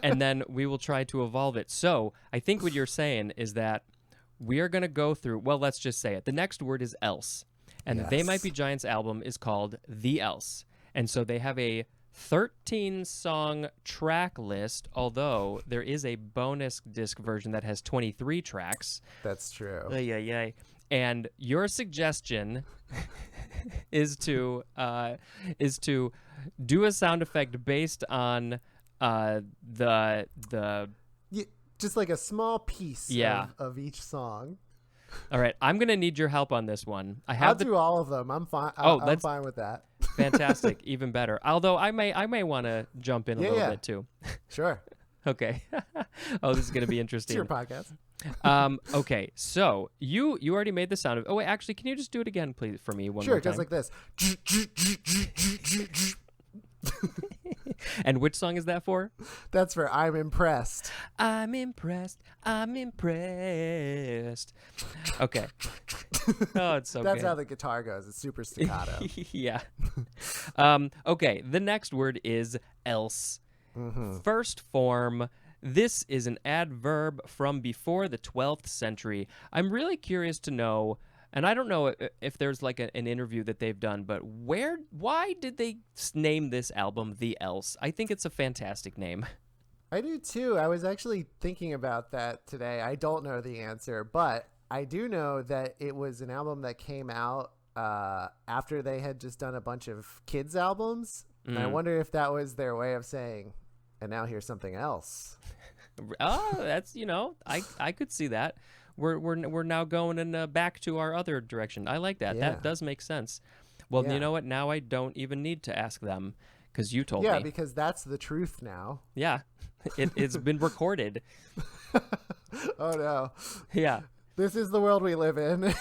And then we will try to evolve it. So I think what you're saying is that we are going to go through, well, let's just say it. The next word is else. And They Might Be Giants album is called The Else. And so they have a 13-song track list, although there is a bonus disc version that has 23 tracks. That's true. Yeah. And your suggestion is to do a sound effect based on the just like a small piece Yeah. of each song. All right, I'm gonna need your help on this one. I'll do all of them. I'm fine. I'm fine with that. Fantastic, even better. Although I may want to jump in a little bit too. Sure. Okay. Oh, this is gonna be It's interesting. your podcast. Okay, so you already made the sound of. Oh wait, actually, can you just do it again, please, for me one Sure, more it time? goes like this. And which song is that for? That's for I'm impressed. I'm impressed. I'm impressed. Okay. Oh, it's so That's good. how the guitar goes. It's super staccato. Yeah. Okay, the next word is else. First form. This is an adverb from before the 12th century. I'm really curious to know, and I don't know if there's like an interview that they've done, but why did they name this album The Else? I think it's a fantastic name. I do too. I was actually thinking about that today. I don't know the answer, but I do know that it was an album that came out after they had just done a bunch of kids albums. And I wonder if that was their way of saying, and now here's something else. Oh, that's, I could see that. We're now going in back to our other direction. I like that. Yeah. That does make sense. Well, Yeah. you know what? Now I don't even need to ask them because you told Yeah, me. because that's the truth now. Yeah, it's been recorded. Oh no. Yeah. This is the world we live in.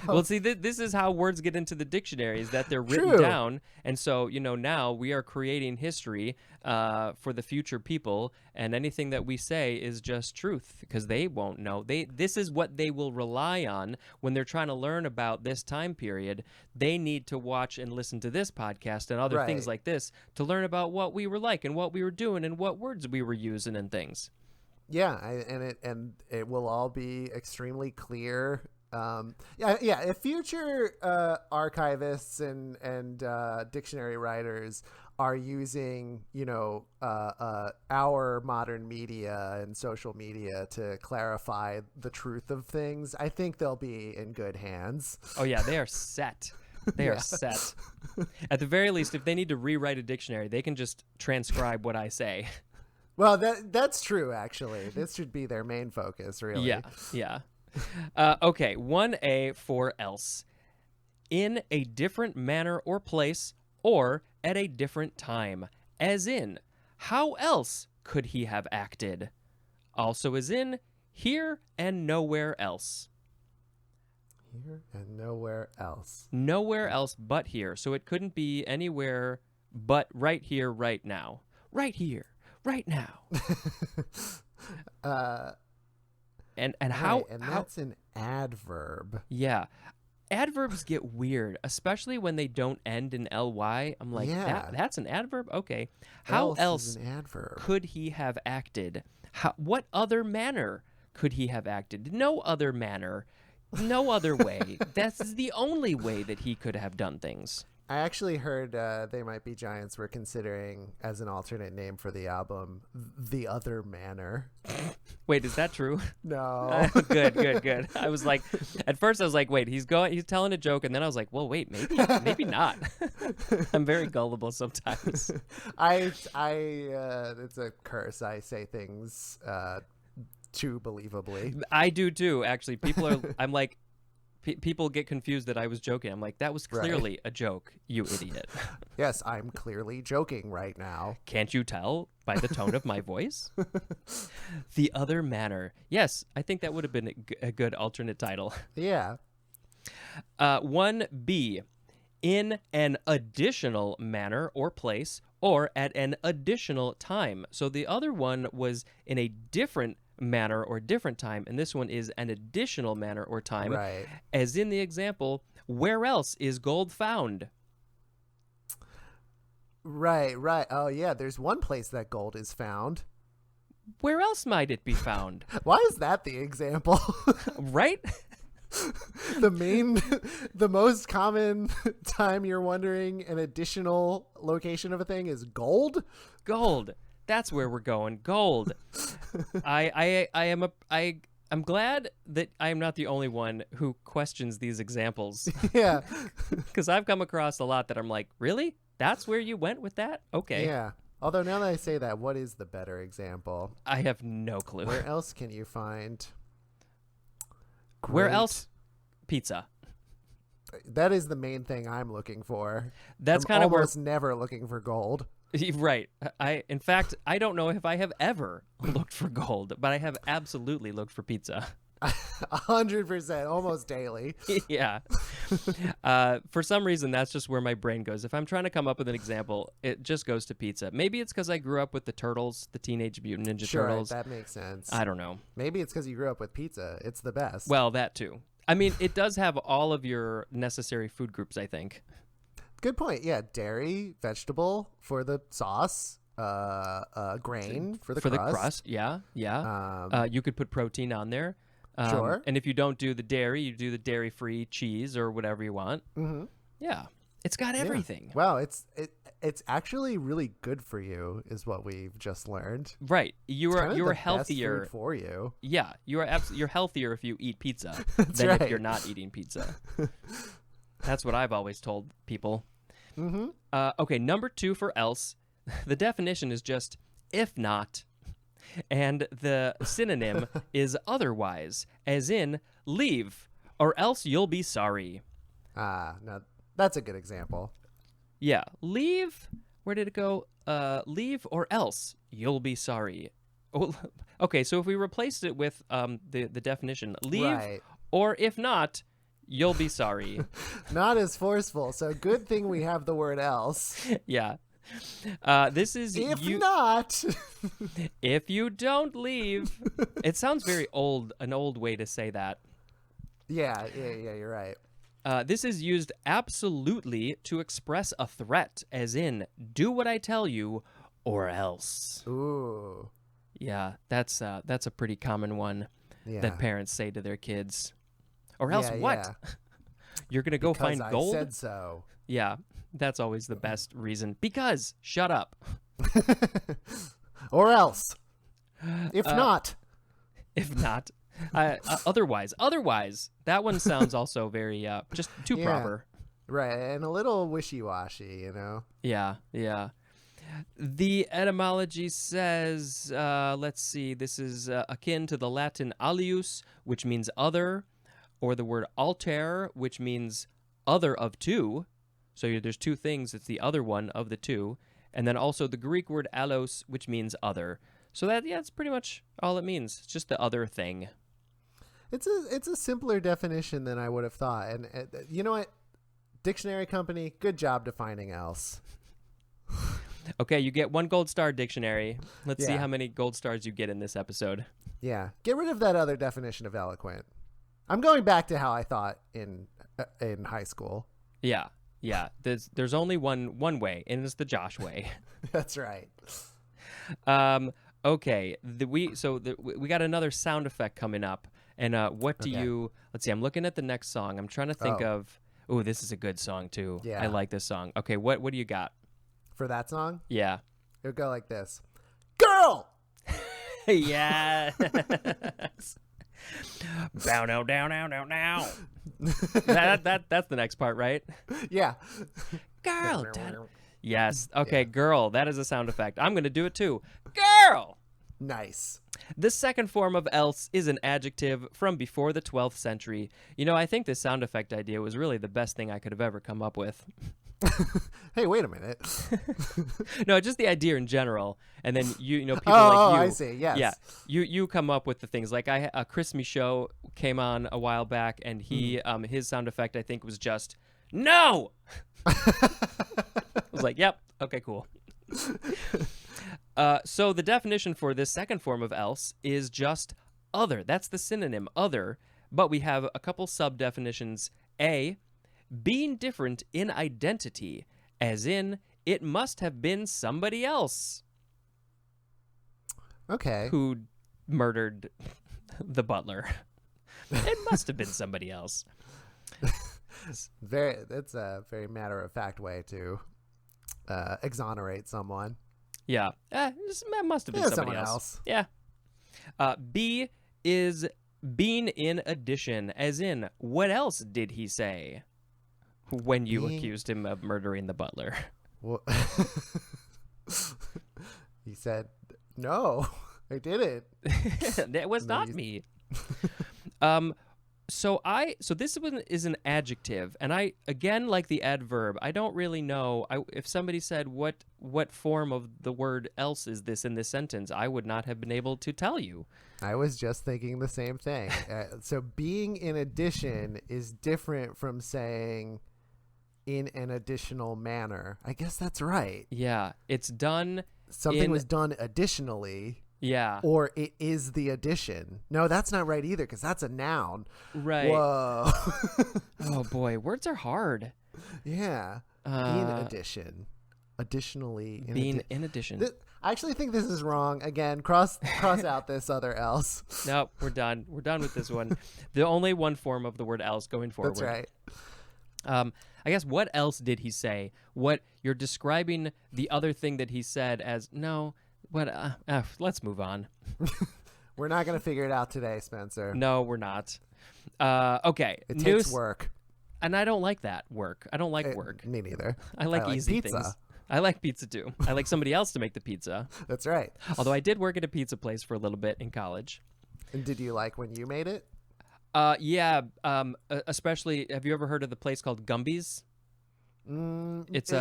Well, see, this is how words get into the dictionary, is that they're written True. down. And so, now we are creating history for the future people, and anything that we say is just truth because they won't know. This is what they will rely on when they're trying to learn about this time period. They need to watch and listen to this podcast and other things Right. like this to learn about what we were like and what we were doing and what words we were using and things. Yeah, and it will all be extremely clear. If future archivists and dictionary writers are using our modern media and social media to clarify the truth of things, I think they'll be in good hands. Oh yeah, they are set. They are set. At the very least, if they need to rewrite a dictionary, they can just transcribe what I say. Well, that's true. Actually, this should be their main focus, really. Yeah. Okay, 1A for else. In a different manner or place, or at a different time. As in, how else could he have acted? Also as in, here and nowhere else. Here and nowhere else. Nowhere else but here. So it couldn't be anywhere but right here, right now. Right here, right now. And how... Right, and that's an adverb. Yeah. Adverbs get weird, especially when they don't end in ly. I'm like, Yeah. that's an adverb? Okay. How else is an adverb? could he have acted? What other manner could he have acted? No other manner. No other way. That's the only way that he could have done things. I actually heard They Might Be Giants were considering as an alternate name for the album The Other Manner. Wait, is that true? No. Good. I was like, at first I was like, wait, he's telling a joke, and then I was like, well, wait, maybe not. I'm very gullible sometimes. It's a curse. I say things too believably. I do too, actually. I'm like, people get confused that I was joking. I'm like, that was clearly a joke, you idiot. Yes, I'm clearly joking right now. Can't you tell by the tone of my voice? The Other Manner. Yes, I think that would have been a good alternate title. Yeah. 1B. In an additional manner or place, or at an additional time. So the other one was in a different manner or different time, and this one is an additional manner or time. Right. As in the example, where else is gold found? Right. Oh, yeah. There's one place that gold is found. Where else might it be found? Why is that the example? Right? The most common time you're wondering an additional location of a thing is gold. Gold. That's where we're going. Gold. I I'm glad that I'm not the only one who questions these examples. Yeah. Because I've come across a lot that I'm like, really? That's where you went with that? Okay. Yeah. Although now that I say that, what is the better example? I have no clue. Where else can you find? Where great- else? Pizza. That is the main thing I'm looking for. That's I'm kind of where almost never looking for gold. Right. In fact, I don't know if I have ever looked for gold, but I have absolutely looked for pizza. 100%, almost daily. Yeah. For some reason, that's just where my brain goes. If I'm trying to come up with an example, it just goes to pizza. Maybe it's because I grew up with the Turtles, the Teenage Mutant Ninja Sure, Turtles. that makes sense. I don't know. Maybe it's because you grew up with pizza. It's the best. Well, that too. I mean, it does have all of your necessary food groups, I think. Good point. Yeah, dairy, vegetable for the sauce, grain for the crust. Yeah. You could put protein on there. Sure. And if you don't do the dairy, you do the dairy-free cheese or whatever you want. Mm-hmm. Yeah. It's got everything. Well, it's actually really good for you, is what we've just learned. Right. You're healthier. Best food for you. Yeah. You're healthier if you eat pizza That's than right. if you're not eating pizza. That's what I've always told people. Mm-hmm. Okay, number 2 for else. The definition is just if not. And the synonym is otherwise, as in leave, or else you'll be sorry. Now that's a good example. Yeah, leave. Where did it go? Leave or else you'll be sorry. Oh, okay, so if we replaced it with the definition, leave, Right. or if not, you'll be sorry. Not as forceful. So good thing we have the word else. Yeah. This is If not. if you don't leave. It sounds very old, an old way to say that. Yeah, you're right. This is used absolutely to express a threat, as in, do what I tell you, or else. Ooh. Yeah, that's a pretty common one Yeah. that parents say to their kids. Or else what? Yeah. You're going to go find I gold? said so. Yeah, that's always the best reason. Because, shut up. Or else. If not. If not. Otherwise. That one sounds also very, just too Yeah. proper. Right, and a little wishy-washy, you know? Yeah. The etymology says, let's see, this is akin to the Latin alius, which means other, or the word alter, which means other of two. So there's two things, it's the other one of the two. And then also the Greek word allos, which means other. So that's pretty much all it means. It's just the other thing. It's a simpler definition than I would have thought. And you know what? Dictionary company, good job defining else. Okay, you get 1 gold star, dictionary. Let's see Yeah. how many gold stars you get in this episode. Yeah. Get rid of that other definition of eloquent. I'm going back to how I thought in high school. Yeah. There's only one way, and it's the Josh way. That's right. Okay. We got another sound effect coming up, and what do Okay. you? Let's see. I'm looking at the next song. I'm trying to think of. Oh, this is a good song too. Yeah. I like this song. Okay, what do you got? For that song, Yeah. it would go like this. Girl! Yes. Bow now, down, now, now, now. That's the next part, right? Yeah. Girl. Yes. Okay, Yeah. girl. That is a sound effect. I'm gonna do it too. Girl. Nice. The second form of else is an adjective from before the 12th century. You know, I think this sound effect idea was really the best thing I could have ever come up with. Hey, wait a minute. No, just the idea in general. And then people Oh, like you. I see. Yes. Yeah, you come up with the things. Like a Chris Michaud came on a while back, and he his sound effect I think was just no. I was like, yep, okay, cool. So the definition for this second form of else is just other. That's the synonym other, but we have a couple sub-definitions. A, being different in identity, as in it must have been somebody else Okay. who murdered the butler. It must have been somebody else. That's a very matter-of-fact way to exonerate someone. Yeah. It must have been Yeah, somebody someone else. else. Yeah. B is Being in addition, as in, what else did he say when you accused him of murdering the butler? Well, he said, "No, I didn't." That was not me. So this one is an adjective, and I, again, like the adverb, I don't really know. If somebody said what form of the word else is this in this sentence, I would not have been able to tell you. I was just thinking the same thing. So being in addition is different from saying in an additional manner. I guess that's right. Yeah, it's done. Something was done additionally. Yeah. Or it is the addition. No, that's not right either, because that's a noun. Right. Whoa. Oh boy, words are hard. Yeah. In addition. Additionally. In addition. I actually think this is wrong. Again, cross out this other else. Nope, we're done. We're done with this one. The only one form of the word else going forward. That's right. I guess what else did he say? What you're describing the other thing that he said as no. But let's move on. We're not going to figure it out today, Spencer. No, we're not. Okay. It takes work. And I don't like that work. I don't like work. Me neither. I like easy pizza. things. I like pizza too. I like somebody else to make the pizza. That's right. Although I did work at a pizza place for a little bit in college. And did you like when you made it? Yeah. Especially, have you ever heard of the place called Gumby's? It's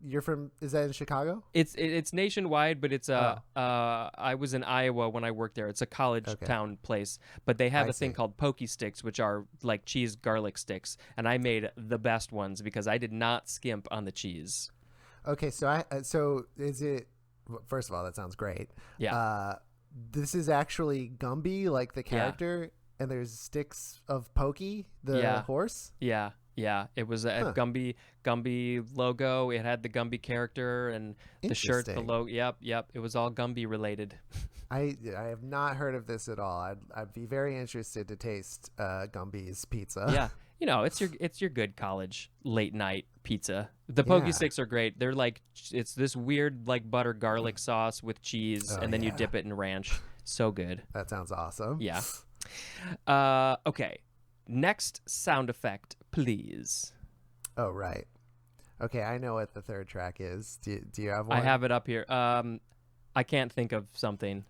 you're from, is that in Chicago? It's nationwide, but it's I was in Iowa when I worked there. It's a college town place, but they have a thing called Pokey Sticks, which are like cheese garlic sticks, and I made the best ones because I did not skimp on the cheese. Okay, so is it? First of all, that sounds great. Yeah. This is actually Gumby, like the character, and there's sticks of Pokey, the horse. Yeah. Yeah, it was a Gumby logo. It had the Gumby character and the shirt, the logo. Yep. It was all Gumby related. I have not heard of this at all. I'd be very interested to taste Gumby's pizza. Yeah, it's your good college late night pizza. The Pokey Sticks are great. They're like, it's this weird like butter garlic sauce with cheese, and then you dip it in ranch. So good. That sounds awesome. Yeah. Okay. Next sound effect, please. Oh, right. Okay, I know what the third track is. Do you have one? I have it up here. I can't think of something.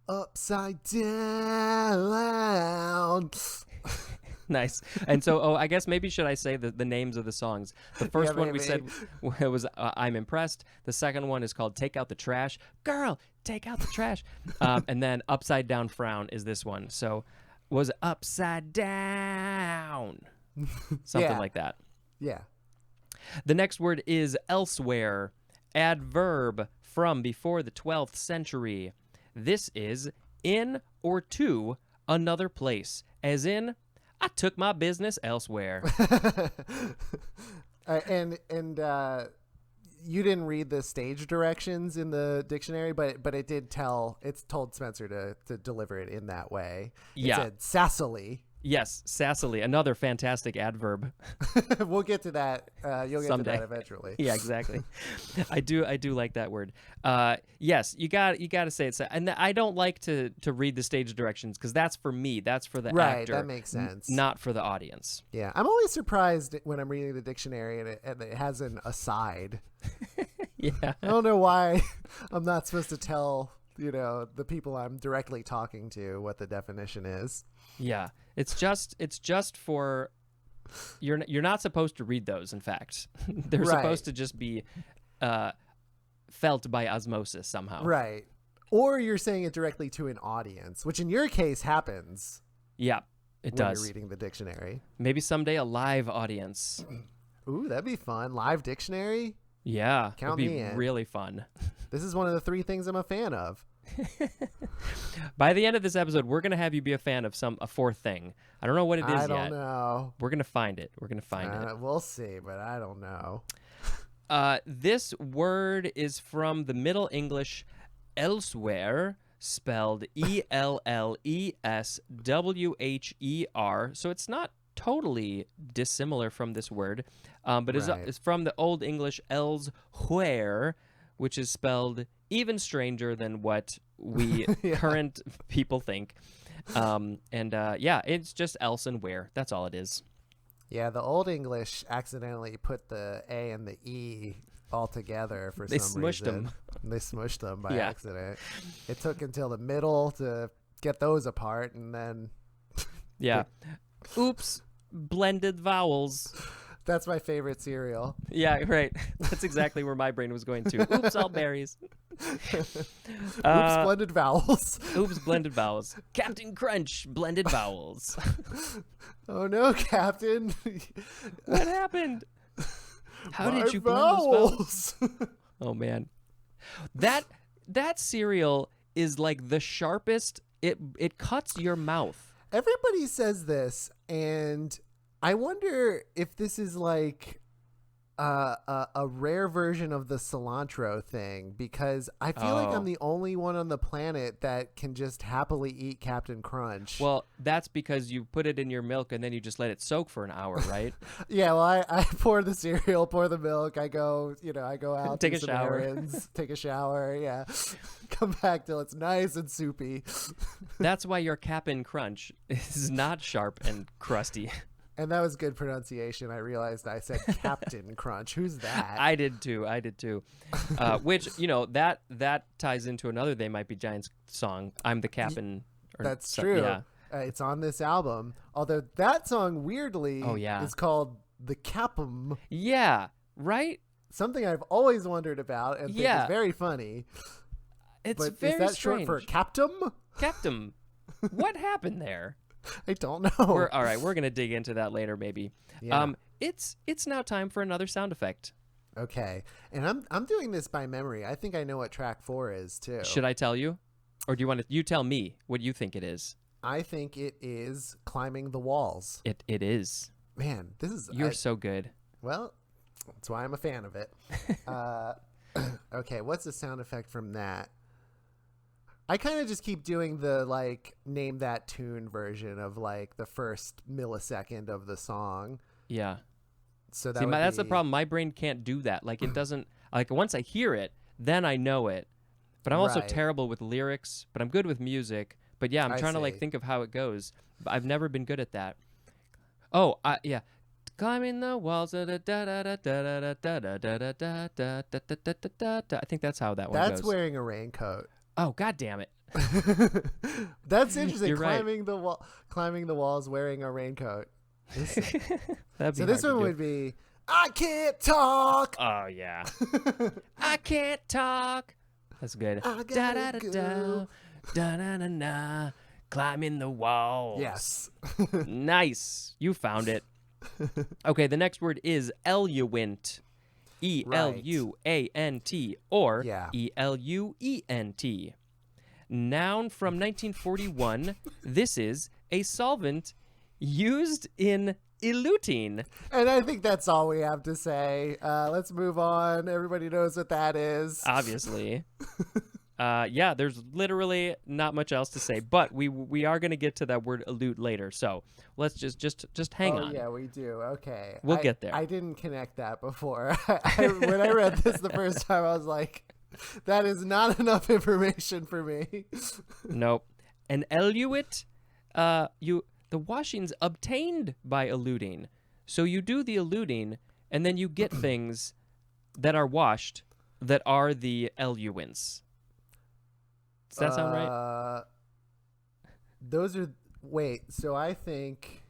Upside down. Nice. And so, I guess maybe should I say the names of the songs? The first one we said was I'm Impressed. The second one is called Take Out the Trash. Girl, take out the trash. And then Upside Down Frown is this one. So was Upside Down. Something like that. Yeah. The next word is elsewhere. Adverb from before the 12th century. This is in or to another place. As in, I took my business elsewhere. And you didn't read the stage directions in the dictionary, but it's told Spencer to deliver it in that way. It said sassily. Yes, sassily, another fantastic adverb. We'll get to that. You'll get someday. to that eventually. Yeah, exactly. I do like that word. Yes, you got to say it. And I don't like to read the stage directions because that's for me. That's for the actor. Right, that makes sense. Not for the audience. Yeah, I'm always surprised when I'm reading the dictionary and it has an aside. Yeah, I don't know why I'm not supposed to tell the people I'm directly talking to what the definition is. Yeah, it's just for you're not supposed to read those. In fact, they're supposed to just be felt by osmosis somehow. Right, or you're saying it directly to an audience, which in your case happens. Yeah, it does. When you're reading the dictionary. Maybe someday a live audience. Ooh, that'd be fun. Live dictionary. Yeah, Count it'd be me in. Really fun. This is one of the 3 things I'm a fan of. By the end of this episode, we're gonna have you be a fan of a fourth thing. I don't know what it is yet. I don't know. We're gonna find it. We'll see, but I don't know. This word is from the Middle English elsewhere, spelled ELLESWHER. So it's not totally dissimilar from this word, but it's from the Old English elsewhere, which is spelled even stranger than what we Yeah. current people think. It's just else and where. That's all it is. Yeah, the Old English accidentally put the A and the E all together for They some smushed reason. them. They smushed them by Yeah. accident. It took until the middle to get those apart, and then Yeah. Oops. Blended vowels. that's my favorite cereal. Yeah, right. That's exactly where my brain was going to. Oops, all berries. Oops, blended vowels. Oops, blended vowels. Captain Crunch, blended vowels. Oh no, Captain. What happened? How My did you blend those vowels? vowels? Oh man, that cereal is like the sharpest. It cuts your mouth. Everybody says this, and I wonder if this is like a rare version of the cilantro thing, because I feel like Oh. I'm the only one on the planet that can just happily eat Captain Crunch. Well, that's because you put it in your milk and then you just let it soak for an hour, right? Yeah, well, I pour the cereal, pour the milk. I go out, Take do a some shower. errands, take a shower. Yeah, come back till it's nice and soupy. That's why your Cap'n Crunch is not sharp and crusty. And that was good pronunciation. I realized I said Captain Crunch. Who's that? I did too. Which that ties into another They Might Be Giants song. I'm the Cap'n. That's true. Yeah. It's on this album. Although that song, weirdly, Oh, yeah. is called The Cap'em. Yeah. Right. Something I've always wondered about and think Yeah. is very funny. It's But very is that strange. short for Captum? Captain. What happened there? I don't know. All right, we're gonna dig into that later, maybe. Yeah. It's now time for another sound effect. Okay. And I'm doing this by memory. I think I know what track 4 is too. Should I tell you, or do you want to? You tell me what you think it is. I think it is Climbing the Walls. It is. Man, this is You're so good. well, that's why I'm a fan of it. Okay, what's the sound effect from that? I kind of just keep doing the like name that tune version of like the first millisecond of the song. Yeah. So that See, would that's the be- problem. My brain can't do that. Like it doesn't. Like once I hear it, then I know it. But I'm also Right. terrible with lyrics. But I'm good with music. But yeah, I'm I trying to like see. think of how it goes. But I've never been good at that. Oh, yeah. Climbing the walls. Da da da da da da da da da da da da da da da da. I think that's how that one That's goes. wearing a raincoat. Oh, god damn it. That's interesting. You're right. Climbing the walls wearing a raincoat. That'd be So this hard to one do. would be I can't talk. Oh yeah. I can't talk. That's good. I Da gotta da da go. da da da da. Climbing the walls. Yes. Nice. You found it. Okay, the next word is eluent. E-L-U-A-N-T or Yeah. E-L-U-E-N-T. Noun from 1941. This is a solvent used in eluting. And I think that's all we have to say. Let's move on. Everybody knows what that is. Obviously. Yeah, there's literally not much else to say, but we are going to get to that word elute later. So let's just hang on. Yeah, we do. Okay. We'll get there. I didn't connect that before. When I read this the first time, I was like, that is not enough information for me. Nope. An eluate, the washing's obtained by eluting. So you do the eluting, and then you get things that are washed that are the eluents. Does that sound right? Those are wait. So I think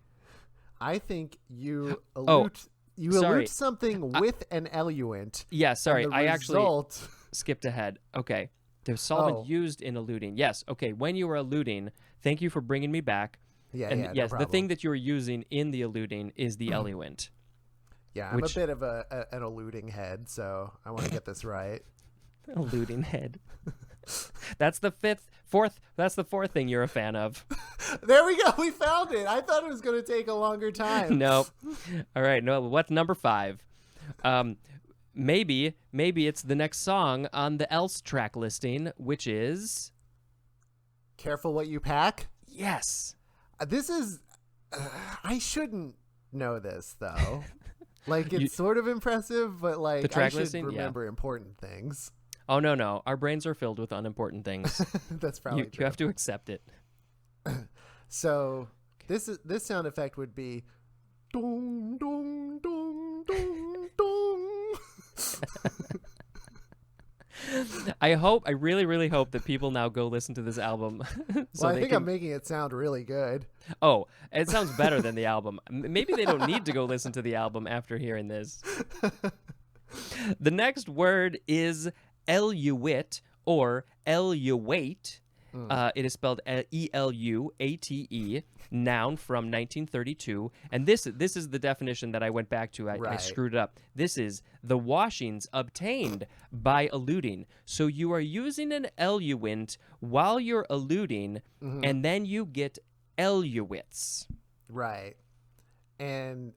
you elute sorry. elute something with an eluent. Yeah, sorry. and the I actually result, skipped ahead. Okay. The solvent Oh. used in eluting. Yes. Okay. When you are eluting, thank you for bringing me back. Yeah, And yeah. No yes, the problem. thing that you are using in the eluting is the eluent. Yeah, I'm which- a bit of an eluding head, so I want to get this right. Eluding head. That's the fourth thing you're a fan of. There we go. We found it. I thought it was going to take a longer time. Nope. All right. No. What's number 5? Maybe it's the next song on the else track listing, which is Careful what you pack. yes. This is. I shouldn't know this though. Like it's sort of impressive, but like The track I should listing? Yeah. remember important things. Oh, no. Our brains are filled with unimportant things. That's probably true. You have to accept it. So this sound effect would be dong dong dong dong dong. I really, really hope that people now go listen to this album. I think I'm making it sound really good. Oh, it sounds better than the album. Maybe they don't need to go listen to the album after hearing this. The next word is eluate or eluate. It is spelled E-L-U-A-T-E, noun from 1932. And this is the definition that I went back to. I screwed it up. This is the washings obtained by eluding. So you are using an eluent while you're eluding, and then you get eluates. Right. And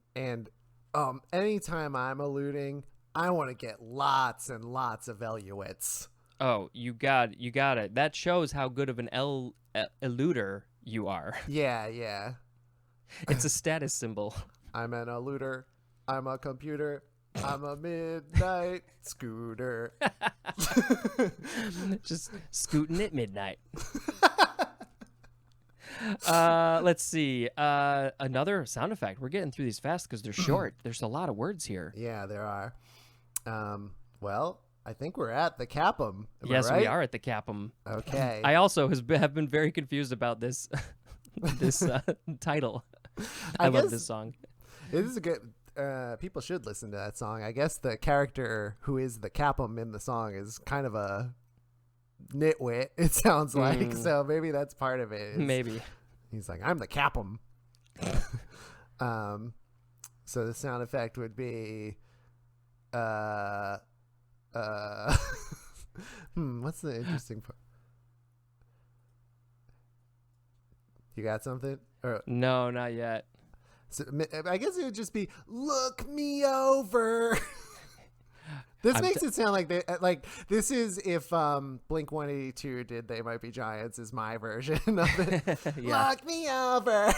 anytime I'm eluding, I want to get lots and lots of eluates. Oh, you got it. That shows how good of an eluder you are. Yeah. It's a status symbol. I'm an eluder. I'm a computer. I'm a midnight scooter. Just scooting at midnight. Let's see. Another sound effect. We're getting through these fast because they're short. There's a lot of words here. Yeah, there are. Well, I think we're at the Capum. Yes, we are at the Capum. Okay. I also have been very confused about this title. I love this song. It is a good. People should listen to that song. I guess the character who is the Capum in the song is kind of a nitwit. It sounds like so. Maybe that's part of it. Maybe he's like, I'm the Capum. So the sound effect would be. What's the interesting part? You got something? Or, no, not yet. So, I guess it would just be "Look me over." This makes it sound like this is if Blink-182 did "They Might Be Giants" is my version of it. Yeah. Look me over.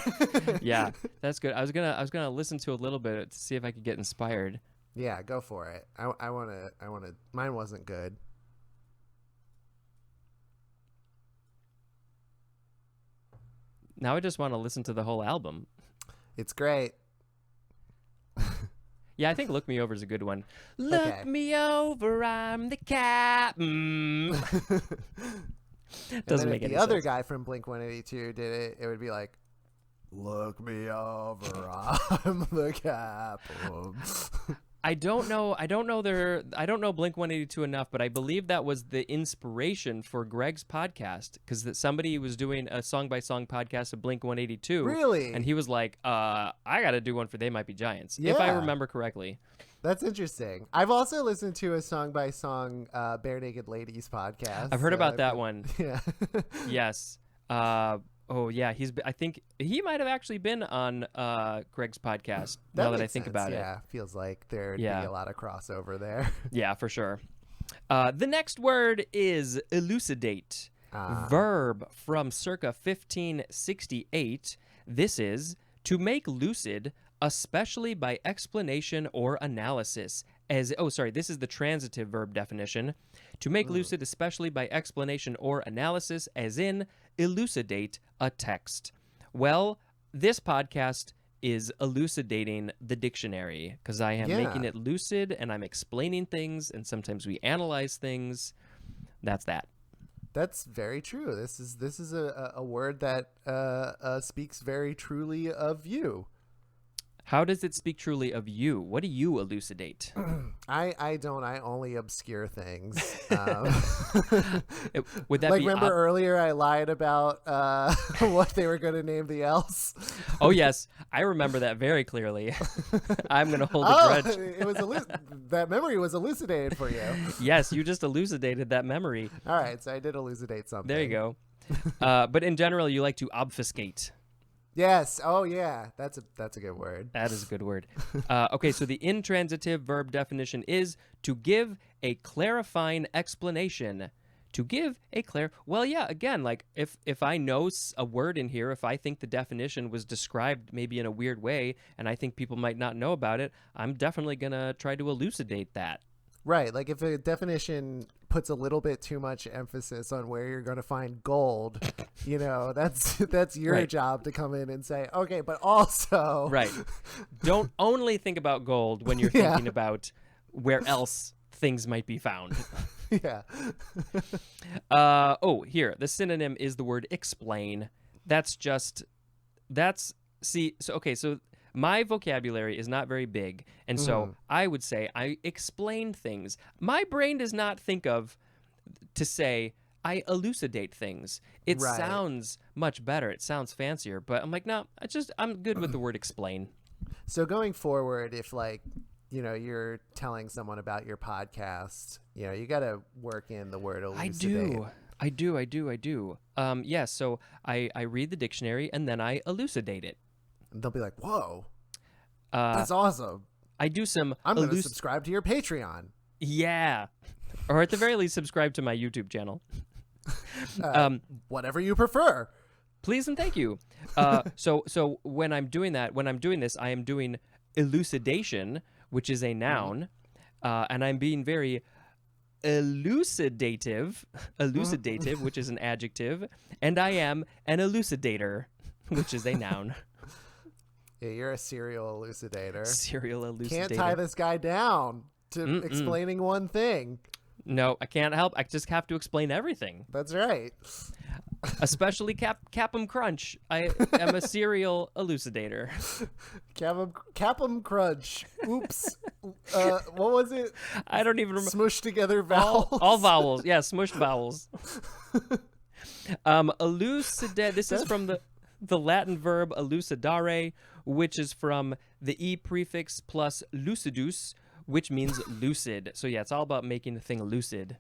Yeah, that's good. I was gonna listen to a little bit to see if I could get inspired. Yeah, go for it. I wanna. Mine wasn't good. Now I just want to listen to the whole album. It's great. Yeah, I think "Look Me Over" is a good one. Look me over, I'm the captain. Doesn't make any sense. If the other guy from Blink-182 did it, it would be like, "Look me over, I'm the Captain." I don't know Blink-182 enough, but I believe that was the inspiration for Greg's podcast, because somebody was doing a song-by-song podcast of Blink-182. Really? And he was like, I got to do one for They Might Be Giants, if I remember correctly. That's interesting. I've also listened to a song-by-song Bare Naked Ladies podcast. I've heard about that one. Yeah. Yes. Oh yeah, I think he might have actually been on Greg's podcast. Now that I think about it, yeah, feels like there'd be a lot of crossover there. Yeah, for sure. The next word is elucidate, verb from circa 1568. This is to make lucid, especially by explanation or analysis. This is the transitive verb definition. To make lucid, especially by explanation or analysis, as in elucidate a text. Well, this podcast is elucidating the dictionary because I am making it lucid and I'm explaining things, and sometimes we analyze things. That's that. That's very true. This is a word that speaks very truly of you. How does it speak truly of you? What do you elucidate? I don't. I only obscure things. Would that like, be remember earlier I lied about what they were going to name the elves? Oh, yes. I remember that very clearly. I'm going to hold a grudge. It was that memory was elucidated for you. Yes, you just elucidated that memory. All right, so I did elucidate something. There you go. But in general, you like to obfuscate. Yes. Oh, yeah. That's a good word. That is a good word. Okay, so the intransitive verb definition is to give a clarifying explanation. Well, yeah, again, like if I know a word in here, if I think the definition was described maybe in a weird way and I think people might not know about it, I'm definitely going to try to elucidate that. Right. Like if a definition puts a little bit too much emphasis on where you're going to find gold, that's your Right. job to come in and say, okay, but also. Right. Don't only think about gold when you're Yeah. thinking about where else things might be found. Yeah. Here. The synonym is the word explain. So my vocabulary is not very big, and so I would say I explain things. My brain does not think of to say I elucidate things. It Right. sounds much better. It sounds fancier, but I'm like, no, I'm good with the word explain. So going forward, if you're telling someone about your podcast, you got to work in the word elucidate. I do. So I read the dictionary and then I elucidate it. And they'll be like, whoa, that's awesome. I do some I'm going to subscribe to your Patreon. Yeah. Or at the very least, subscribe to my YouTube channel. Whatever you prefer. Please and thank you. So when I'm doing this, I am doing elucidation, which is a noun, and I'm being very elucidative, which is an adjective, and I am an elucidator, which is a noun. Yeah, you're a serial elucidator. Serial elucidator. Can't tie this guy down to explaining one thing. No, I can't help. I just have to explain everything. That's right. Especially Cap'em Crunch. I am a serial elucidator. Cap'em Crunch. Oops. What was it? I don't even remember. Smushed together vowels. All vowels. Yeah, smushed vowels. Elucidate. This is from the Latin verb elucidare, which is from the e prefix plus lucidus, which means lucid. So yeah, it's all about making the thing lucid.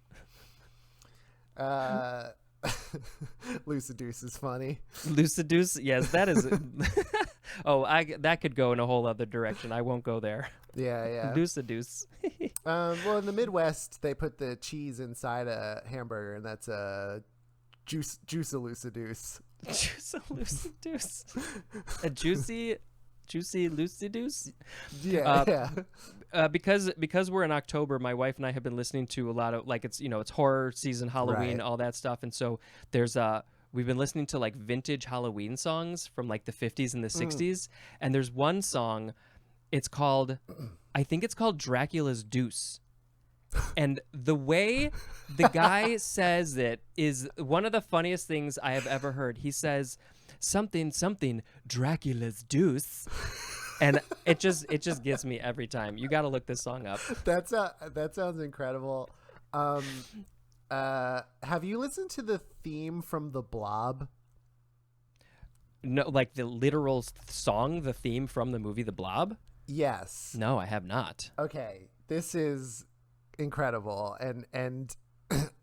Lucidus is funny. Lucidus, yes, that is. That could go in a whole other direction. I won't go there. Yeah. Lucidus. Well, in the Midwest, they put the cheese inside a hamburger, and that's a juice lucidus. Juice lucidus. A juicy lucidus. Yeah. Because we're in October, my wife and I have been listening to a lot of it's horror season, Halloween, Right. all that stuff, and so we've been listening to like vintage Halloween songs from like the 50s and the 60s, and there's one song, I think it's called Dracula's Deuce. And the way the guy says it is one of the funniest things I have ever heard. He says something Dracula's Deuce. And it just gets me every time. You got to look this song up. That sounds incredible. Have you listened to the theme from the Blob? No, like the literal song, the theme from the movie The Blob? Yes. No, I have not. Okay, this is incredible, and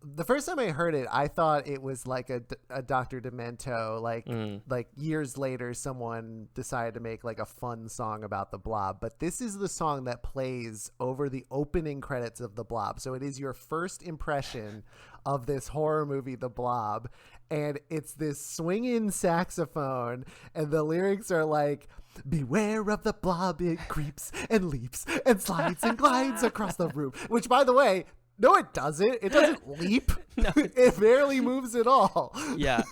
the first time I heard it, I thought it was like a Dr. Demento. Like years later, someone decided to make like a fun song about the Blob. But this is the song that plays over the opening credits of the Blob. So it is your first impression of this horror movie, The Blob, and it's this swinging saxophone, and the lyrics are like, "Beware of the blob, it creeps and leaps and slides and glides across the room." Which, by the way, no, it doesn't. It doesn't leap. No. It barely moves at all. Yeah.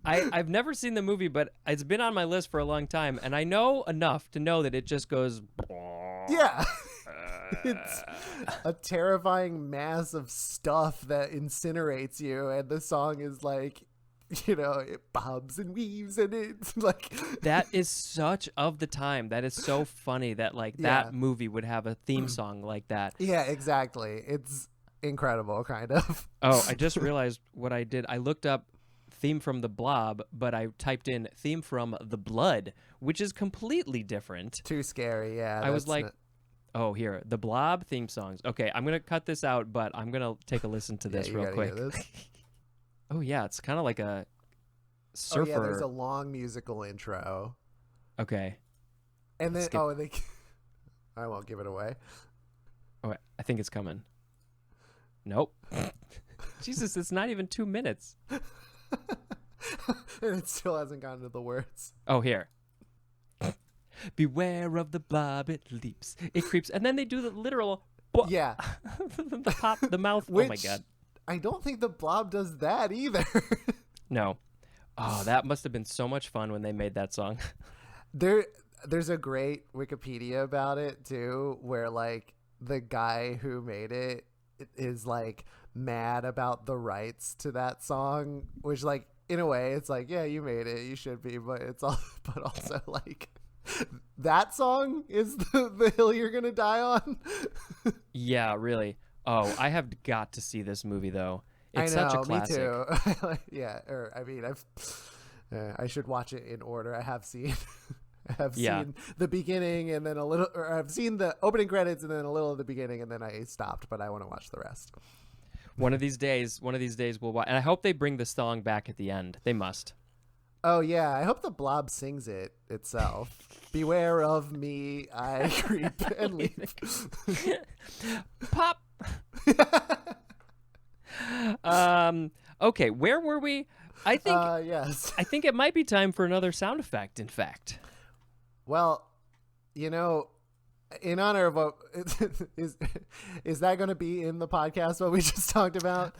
I've never seen the movie, but it's been on my list for a long time, and I know enough to know that it just goes... Yeah. It's a terrifying mass of stuff that incinerates you, and the song is like, it bobs and weaves, and it's like... That is such of the time. That is so funny that that movie would have a theme song like that. Yeah, exactly. It's incredible, kind of. Oh, I just realized what I did. I looked up theme from The Blob, but I typed in theme from The Blood, which is completely different. Too scary, yeah. I was like, oh, here, The Blob theme songs. Okay, I'm going to cut this out, but I'm going to take a listen to this real quick. Oh, yeah, it's kind of like a surfer. Oh, yeah, there's a long musical intro. Okay. And then, I won't give it away. Oh, I think it's coming. Nope. Jesus, it's not even 2 minutes. And it still hasn't gotten to the words. Oh, here. Beware of the blob, it leaps, it creeps. And then they do the literal Yeah. the mouth. Oh my God. I don't think the Blob does that either. No. Oh, that must have been so much fun when they made that song. There's a great Wikipedia about it too, where like the guy who made it is like mad about the rights to that song, which like in a way it's like, yeah, you made it, you should be, but also like that song is the hill you're gonna die on. Yeah, really. Oh, I have got to see this movie though. It's I know, such a classic. me too. Yeah, or I mean, I should watch it in order. I have seen seen the beginning and then a little, or I've seen the opening credits and then a little of the beginning and then I stopped, but I want to watch the rest. One of these days we'll watch, and I hope they bring the song back at the end. They must. Oh yeah, I hope the Blob sings it itself. Beware of me, I creep and leave. Pop. Okay, where were we? I think yes. I think it might be time for another sound effect, in fact. Well, you know, in honor of what is that going to be in the podcast what we just talked about?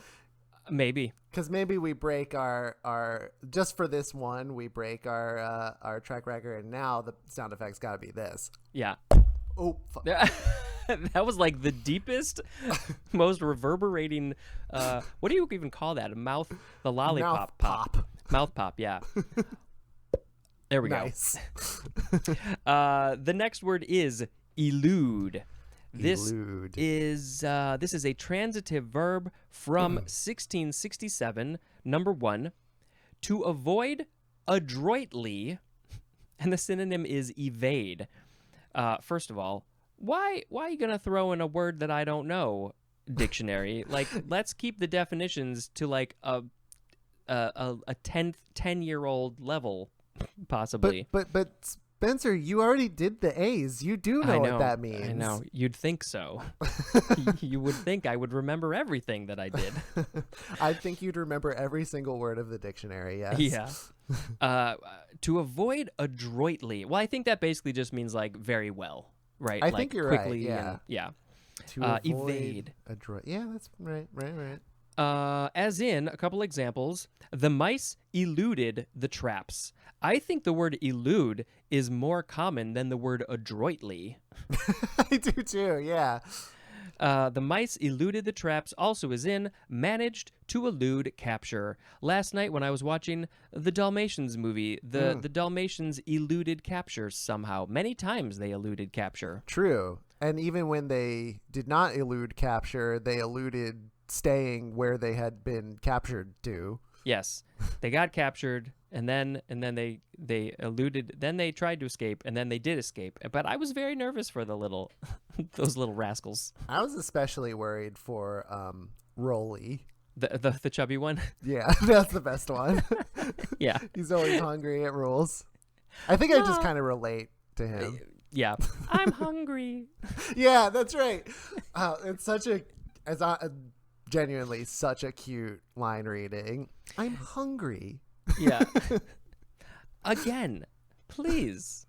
Maybe. Because maybe we break our just for this one, we break our track record, and now the sound effect's got to be this. Yeah. Oh, fuck. That was like the deepest, most reverberating. What do you even call that? The lollipop pop. Mouth pop. Yeah. There we nice. go. The next word is elude. This Elude. is a transitive verb from 1667. Number 1, to avoid adroitly, and the synonym is evade. First of all, why are you gonna throw in a word that I don't know? Dictionary. Like, let's keep the definitions to like a 10-year-old level, possibly. But Spencer, you already did the A's. You do know what that means. I know. You'd think so. You would think I would remember everything that I did. I think you'd remember every single word of the dictionary, yes. Yeah. To avoid adroitly. Well, I think that basically just means like very well, right? I like think you're quickly right, yeah. And, yeah. To avoid evade. Yeah, that's right. As in, a couple examples, the mice eluded the traps. I think the word elude is more common than the word adroitly. I do too, yeah. The mice eluded the traps also is in managed to elude capture. Last night when I was watching the Dalmatians movie, the Dalmatians eluded capture somehow. Many times they eluded capture. True. And even when they did not elude capture, they eluded staying where they had been captured to. Yes. They got captured and then they eluded, then they tried to escape and then they did escape. But I was very nervous for the little those little rascals. I was especially worried for Rolly. The chubby one? Yeah, that's the best one. Yeah. He's always hungry, it rules. I think I just kind of relate to him. Yeah. I'm hungry. Yeah, that's right. It's genuinely such a cute line reading. I'm hungry. Yeah. Again, please.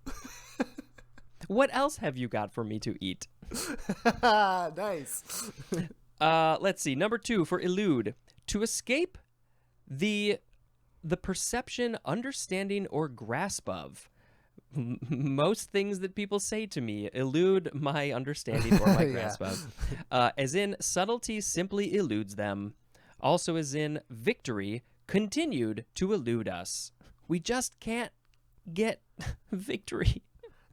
What else have you got for me to eat? Nice. Let's see. Number 2 for elude. To escape the perception, understanding, or grasp of. Most things that people say to me elude my understanding or my grasp of. As in, subtlety simply eludes them. Also as in, victory continued to elude us. We just can't get victory.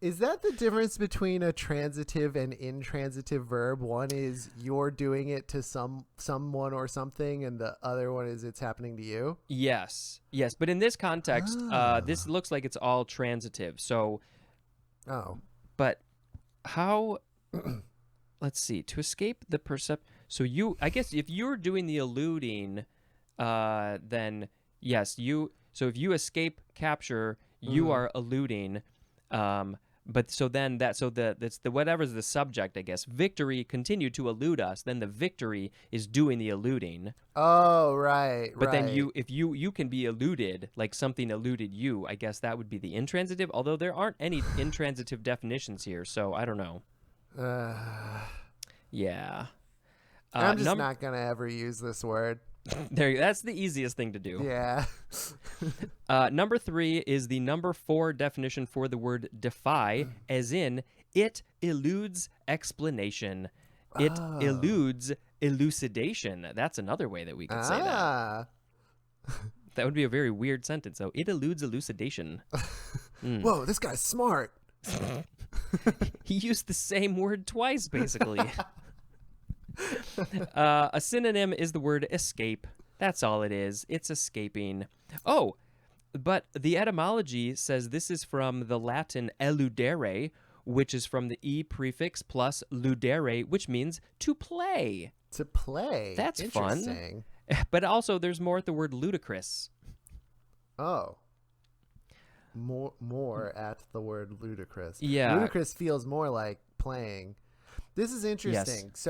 Is that the difference between a transitive and intransitive verb? One is you're doing it to someone or something, and the other one is it's happening to you? Yes. But in this context, this looks like it's all transitive. So, but how? Let's see. To escape the So I guess if you're doing the eluding, then yes, you. So if you escape capture, you are eluding. But so then that's the whatever's the subject, I guess. Victory continued to elude us. Then the victory is doing the eluding. Oh, right. But then if you can be eluded, like something eluded you, I guess that would be the intransitive. Although there aren't any intransitive definitions here, so I don't know. Yeah. I'm just not gonna ever use this word. That's the easiest thing to do. Yeah. Number 3 is the number 4 definition for the word defy, as in it eludes explanation. It eludes elucidation. That's another way that we could say that. That would be a very weird sentence. So it eludes elucidation. Whoa, this guy's smart. He used the same word twice, basically. A synonym is the word escape. That's all it is. It's escaping. Oh, but the etymology says this is from the Latin eludere, which is from the e prefix plus ludere, which means to play. To play. That's interesting. Fun. But also, there's more at the word ludicrous. Oh. More at the word ludicrous. Yeah. Ludicrous feels more like playing. This is interesting. Yes.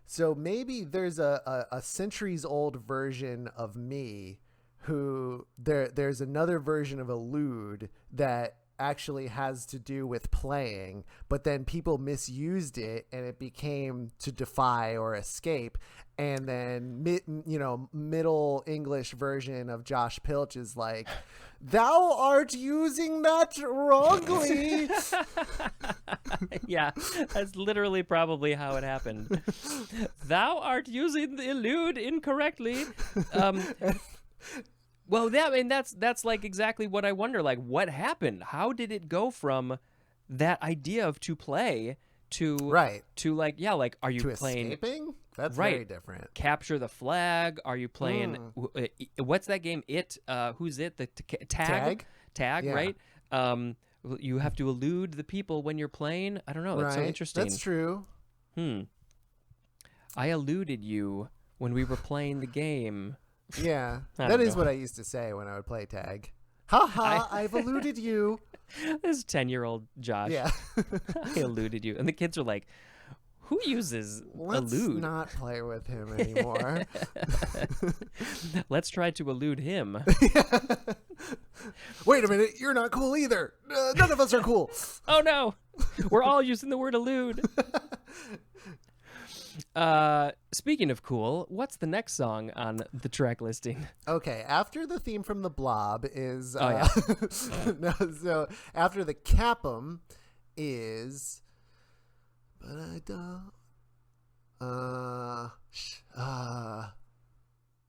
So maybe there's a centuries-old version of me who there's another version of elude that actually has to do with playing, but then people misused it and it became to defy or escape. And then middle English version of Josh Pilch is like, thou art using that wrongly. Yeah, that's literally probably how it happened. Thou art using the elude incorrectly. Well, that's like exactly what I wonder. Like, what happened? How did it go from that idea of to play to like are you to playing escaping? That's right. very different. Capture the flag? Are you playing what's that game? Who's it? The tag, yeah. right? You have to elude the people when you're playing. I don't know. That's so interesting. That's true. I eluded you when we were playing the game. Yeah, I that don't is know. what I used to say when I would play tag. Ha ha! I've eluded you. This 10-year-old Josh. Yeah, I eluded you, and the kids are like, "Who uses let's elude? not play with him anymore." Let's try to elude him." Wait a minute, you're not cool either. None of us are cool. Oh no, we're all using the word elude. Speaking of cool, what's the next song on the track listing? Okay, after the theme from the Blob is yeah. so after the Capum is but I don't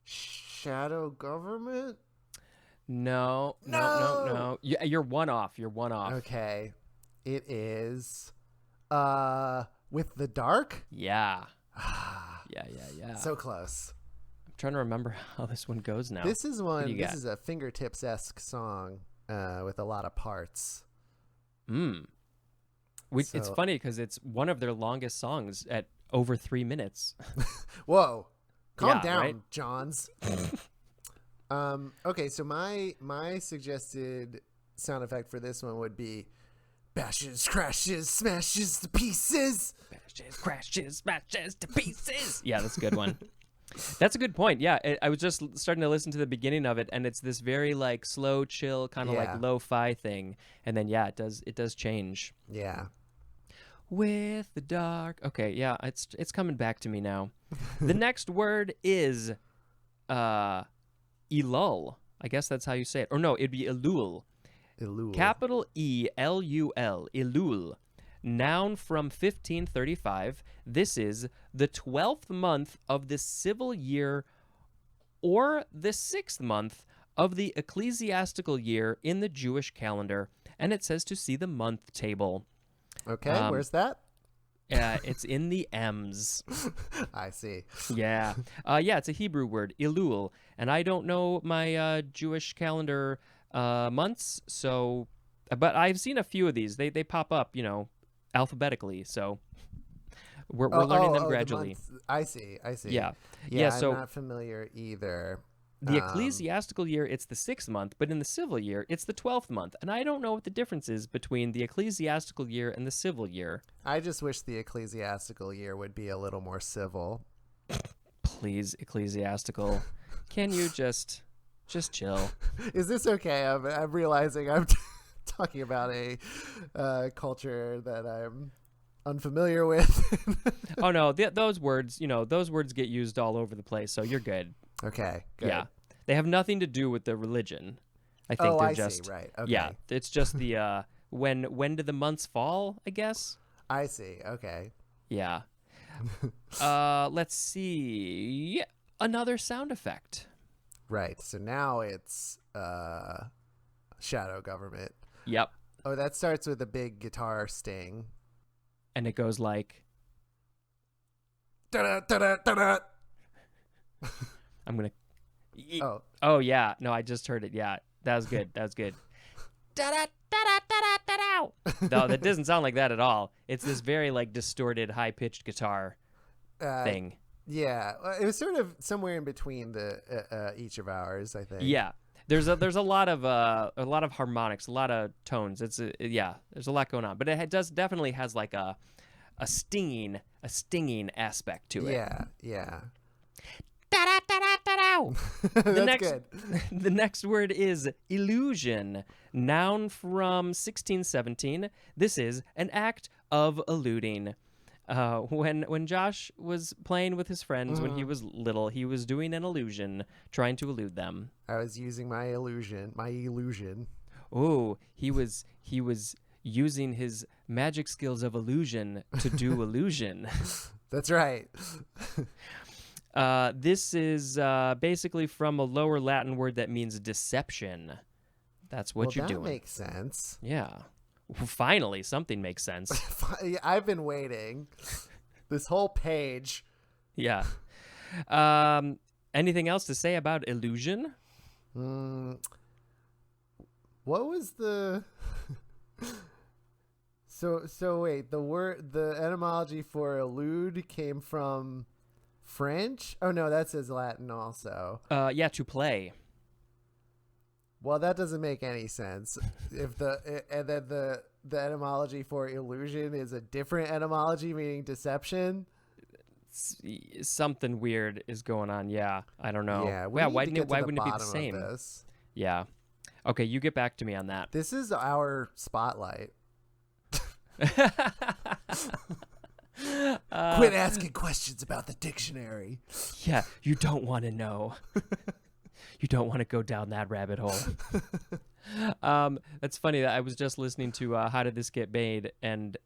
Shadow Government? No. You're one off. Okay. It is With the Dark? Yeah. Yeah. So close. I'm trying to remember how this one goes now. This is What do you this got? is a fingertips-esque song with a lot of parts. It's funny because it's one of their longest songs at over 3 minutes. Whoa. Calm Yeah, down, right? Johns. Okay, so my suggested sound effect for this one would be bashes, crashes, smashes to pieces. Bashes, crashes, smashes to pieces. Yeah, that's a good one. That's a good point. Yeah, I was just starting to listen to the beginning of it, and it's this very like slow, chill, kind of like lo-fi thing, and then it does change. Yeah. With the dark. Okay, yeah, it's coming back to me now. The next word is elul. I guess that's how you say it. Or no, it'd be elul. Elul. Capital E-L-U-L. Elul. Noun from 1535. This is the 12th month of the civil year or the 6th month of the ecclesiastical year in the Jewish calendar. And it says to see the month table. Okay, where's that? It's in the M's. I see. Yeah. It's a Hebrew word, Elul. And I don't know my Jewish calendar months, so... But I've seen a few of these. They pop up, alphabetically, so... We're learning them gradually. I see. Yeah. So I'm not familiar either. The ecclesiastical year, it's the 6th month, but in the civil year, it's the 12th month. And I don't know what the difference is between the ecclesiastical year and the civil year. I just wish the ecclesiastical year would be a little more civil. Please, ecclesiastical. Can you just chill? Is this okay? I'm realizing I'm talking about a culture that I'm unfamiliar with. Oh no, those words, those words get used all over the place, so you're good. Okay, good. Yeah, they have nothing to do with the religion. I think they're just see. Right. Okay. Yeah, it's just the when do the months fall? I guess. I see. Okay. Yeah. Let's see. Another sound effect. Right. So now it's shadow government. Yep. Oh, that starts with a big guitar sting. And it goes like. Da-da, da-da, da-da. I'm gonna. Oh. Oh yeah. No, I just heard it. Yeah, that was good. That was good. Da-da, da-da, da-da, da-da. No, that doesn't sound like that at all. It's this very like distorted, high-pitched guitar thing. Yeah, it was sort of somewhere in between the each of ours, I think. Yeah, there's a lot of harmonics, a lot of tones. There's a lot going on, but it definitely has like a stinging aspect to it. Yeah. That's good. The next word is illusion, noun from 1617. This is an act of eluding. When Josh was playing with his friends when he was little, he was doing an illusion, trying to elude them. I was using my illusion. Oh, he was using his magic skills of illusion to do illusion. That's right. This is basically from a lower Latin word that means deception. That's what you're doing. That makes sense. Yeah. Well, finally, something makes sense. I've been waiting this whole page. Yeah. Anything else to say about illusion? What was the... So wait, the etymology for elude came from French? Oh no, that says Latin also. Yeah, to play. Well, that doesn't make any sense. If the etymology for illusion is a different etymology meaning deception. Something weird is going on. Yeah, I don't know. Yeah, why wouldn't it be the same? Yeah. Okay, you get back to me on that. This is our spotlight. Quit asking questions about the dictionary. Yeah, you don't want to know. You don't want to go down that rabbit hole. That's funny that I was just listening to How Did This Get Made, and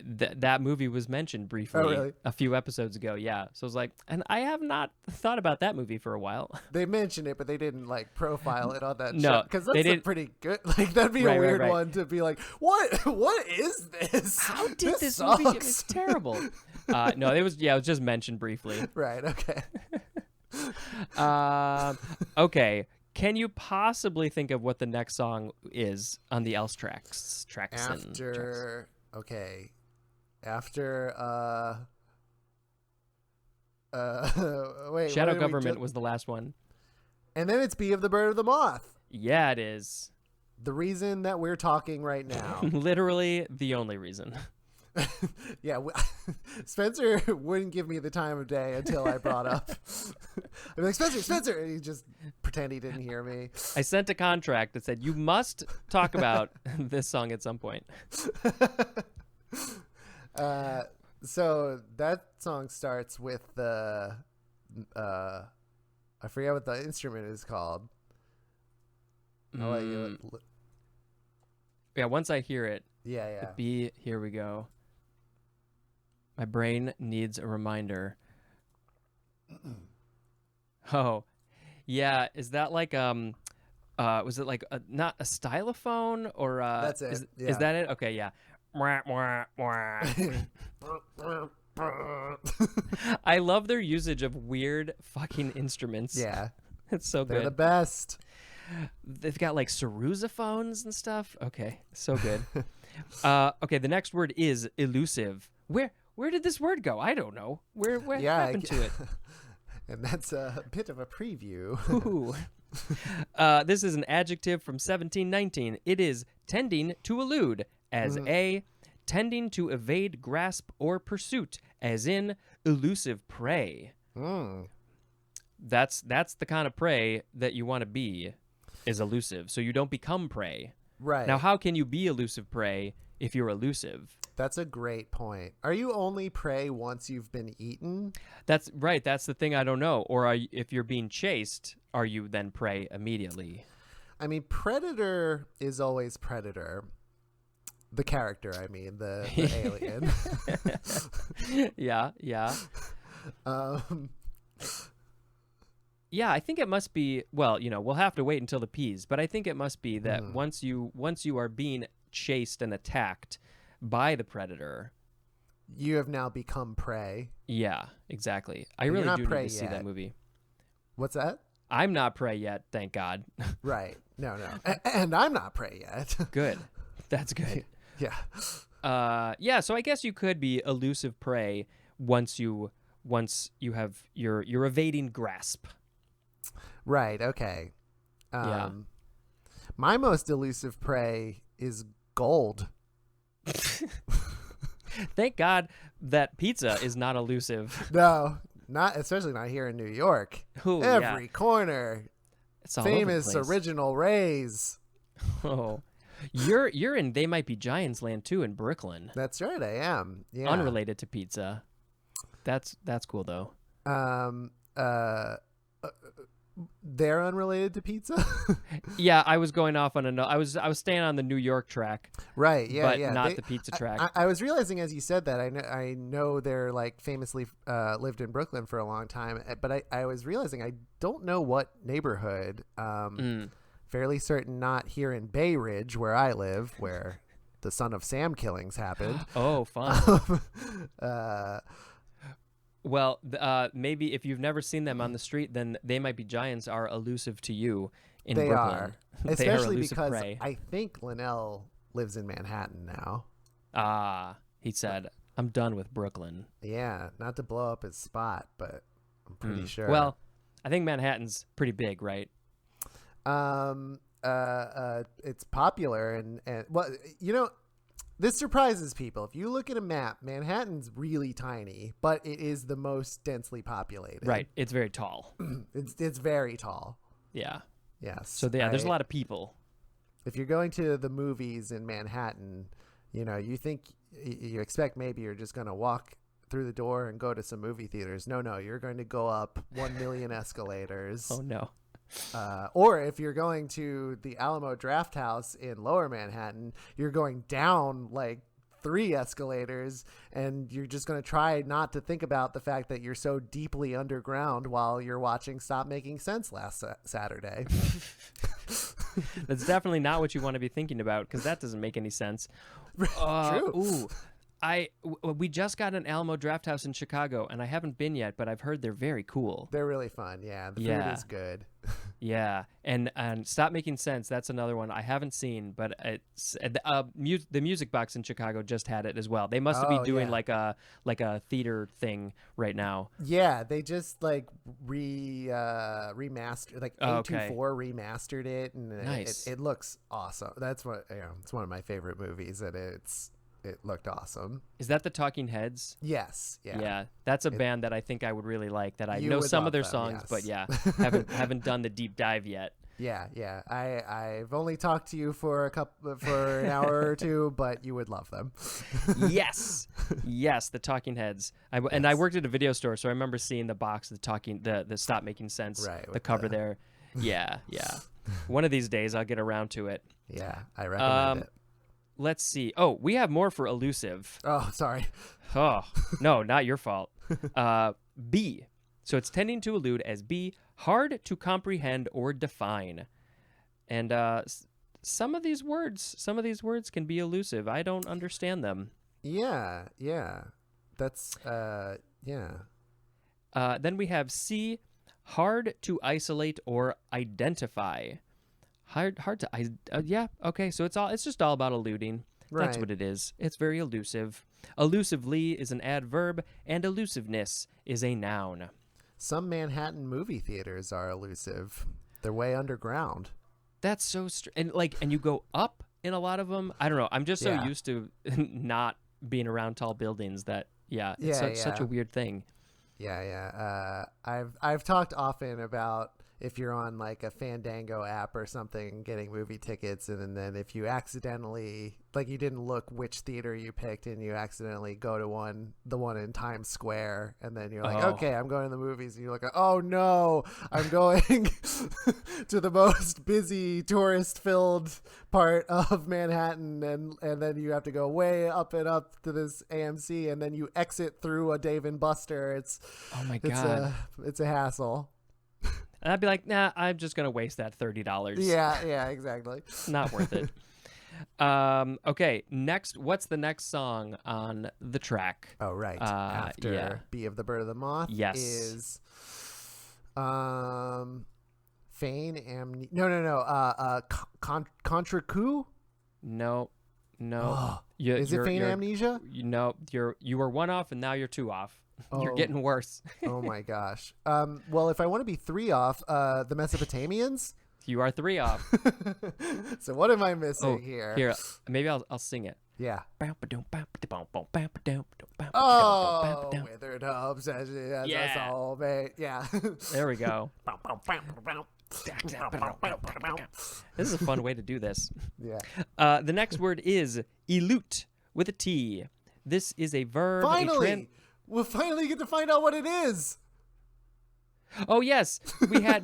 that movie was mentioned briefly a few episodes ago. Yeah, so I was like, and I have not thought about that movie for a while. They mentioned it, but they didn't like profile it on that no, show because that's a pretty good. Like that'd be a weird one to be like, what is this? How did this movie get? It's terrible. No, it was just mentioned briefly. Right. Okay. Okay. Can you possibly think of what the next song is on the Else tracks? Okay. After wait. Shadow Government was the last one. And then it's Bee of the Bird of the Moth. Yeah, it is. The reason that we're talking right now. Literally the only reason. Yeah, Spencer wouldn't give me the time of day until I brought up. I'd be like, Spencer, and he just pretend he didn't hear me. I sent a contract that said you must talk about this song at some point. So that song starts with the I forget what the instrument is called. I'll let you. Yeah, once I hear it. Yeah. The B, here we go. My brain needs a reminder. Oh, yeah. Is that like was it like not a stylophone or That's it. Is that it? Okay, yeah. I love their usage of weird fucking instruments. Yeah, it's so good. They're the best. They've got like sarusophones and stuff. Okay, so good. Okay, the next word is elusive. Where did this word go? I don't know. Where happened to it? And that's a bit of a preview. Ooh. This is an adjective from 1719. It is tending to elude, as tending to evade, grasp, or pursuit, as in elusive prey. That's the kind of prey that you want to be, is elusive, so you don't become prey. Right. Now, how can you be elusive prey if you're elusive? That's a great point. Are you only prey once you've been eaten? That's right. That's the thing I don't know. Or if you're being chased, are you then prey immediately? I mean, predator is always predator. The character, I mean, the alien. Yeah, yeah. Um, Yeah, I think it must be, well, we'll have to wait until the peas, but I think it must be that once you are being chased and attacked by the predator, you have now become prey. yeah, exactly. I But you're really not do need prey to see that yet. movie. What's that? I'm not prey yet, thank God. Right. No. And I'm not prey yet. Good. That's good. Yeah. Yeah, so I guess you could be elusive prey once you have your evading grasp. Right. Okay. Yeah. My most elusive prey is gold. Thank God that pizza is not elusive. No, especially not here in New York. Ooh, Every corner, it's all over the famous place. original Rays. Oh, you're in They Might Be Giants land too in Brooklyn. That's right, I am. Yeah. Unrelated to pizza. That's cool though. They're unrelated to pizza. Yeah, I was going off on I was staying on the New York track, Right. Yeah. but yeah. not the pizza track. I was realizing as you said that I know they're like famously lived in Brooklyn for a long time, but I was realizing I don't know what neighborhood. Fairly certain not here in Bay Ridge where I live, where the Son of Sam killings happened. Oh, fun. uh, Well, maybe if you've never seen them on the street, then They Might Be Giants are elusive to you in They Brooklyn. are. They Especially elusive because prey. I think Linnell lives in Manhattan now. He said, I'm done with Brooklyn. Yeah, not to blow up his spot, but I'm pretty sure. Well, I think Manhattan's pretty big, right? It's popular and well, this surprises people. If you look at a map, Manhattan's really tiny, but it is the most densely populated. Right. It's very tall. It's very tall. Yeah. Yes. So there's a lot of people. If you're going to the movies in Manhattan, you expect maybe you're just going to walk through the door and go to some movie theaters. No, you're going to go up 1 million escalators. Oh no. Or if you're going to the Alamo Draft House in Lower Manhattan, you're going down like 3 escalators, and you're just going to try not to think about the fact that you're so deeply underground while you're watching Stop Making Sense last Saturday. That's definitely not what you want to be thinking about, because that doesn't make any sense. True. Ooh. We just got an Alamo Draft House in Chicago, and I haven't been yet, but I've heard they're very cool. They're really fun. Yeah. The food is good. Yeah. And Stop Making Sense, that's another one I haven't seen, but it's the Music Box in Chicago just had it as well. They must be doing like a theater thing right now. Yeah, they just like remastered, like A24 remastered it, and Nice. it looks awesome. That's what it's one of my favorite movies, and it looked awesome. Is that the Talking Heads? Yes. Yeah. Yeah, that's a band that I think I would really like. That I You know would some love of their them, songs, yes. but yeah, haven't done the deep dive yet. Yeah. I've only talked to you for an hour or two, but you would love them. Yes, the Talking Heads. And I worked at a video store, so I remember seeing the box, the Stop Making Sense, Right, the with cover there. Yeah. One of these days, I'll get around to it. Yeah, I recommend it. Let's see. Oh, we have more for elusive. Oh, sorry. Oh, no, not your fault. B. So it's tending to elude as B, hard to comprehend or define. And some of these words can be elusive. I don't understand them. Yeah. That's yeah. Then we have C, hard to isolate or identify. Hard to yeah, okay, so it's just all about eluding. That's Right. what it is. It's very elusive. Elusively is an adverb, and elusiveness is a noun. Some Manhattan movie theaters are elusive. They're way underground. That's so and you go up in a lot of them. I don't know. I'm just so Yeah. used to not being around tall buildings that it's such a weird thing. Yeah. I've talked often about if you're on like a Fandango app or something getting movie tickets, and then if you accidentally, like, you didn't look which theater you picked and you accidentally go to the one in Times Square, and then you're like, okay, I'm going to the movies, and you're like, oh no, I'm going to the most busy tourist filled part of Manhattan, and then you have to go way up and up to this AMC, and then you exit through a Dave and Buster. It's it's a hassle. And I'd be like, nah, I'm just going to waste that $30. Yeah, exactly. Not worth it. Okay, next, what's the next song on the track? Oh, right. After Bee of the Bird of the Moth is Feign Amnesia. No. Contra Coup? No. Is it Feign Amnesia? You were one off and now you're two off. You're getting worse. Oh my gosh. Well, if I want to be three off, the Mesopotamians? You are three off. So what am I missing here? Here, maybe I'll sing it. Yeah. Oh, withered hopes as us all made. Yeah. There we go. This is a fun way to do this. Yeah. The next word is elute with a T. This is a verb. Finally! We'll finally get to find out what it is. Oh yes, we had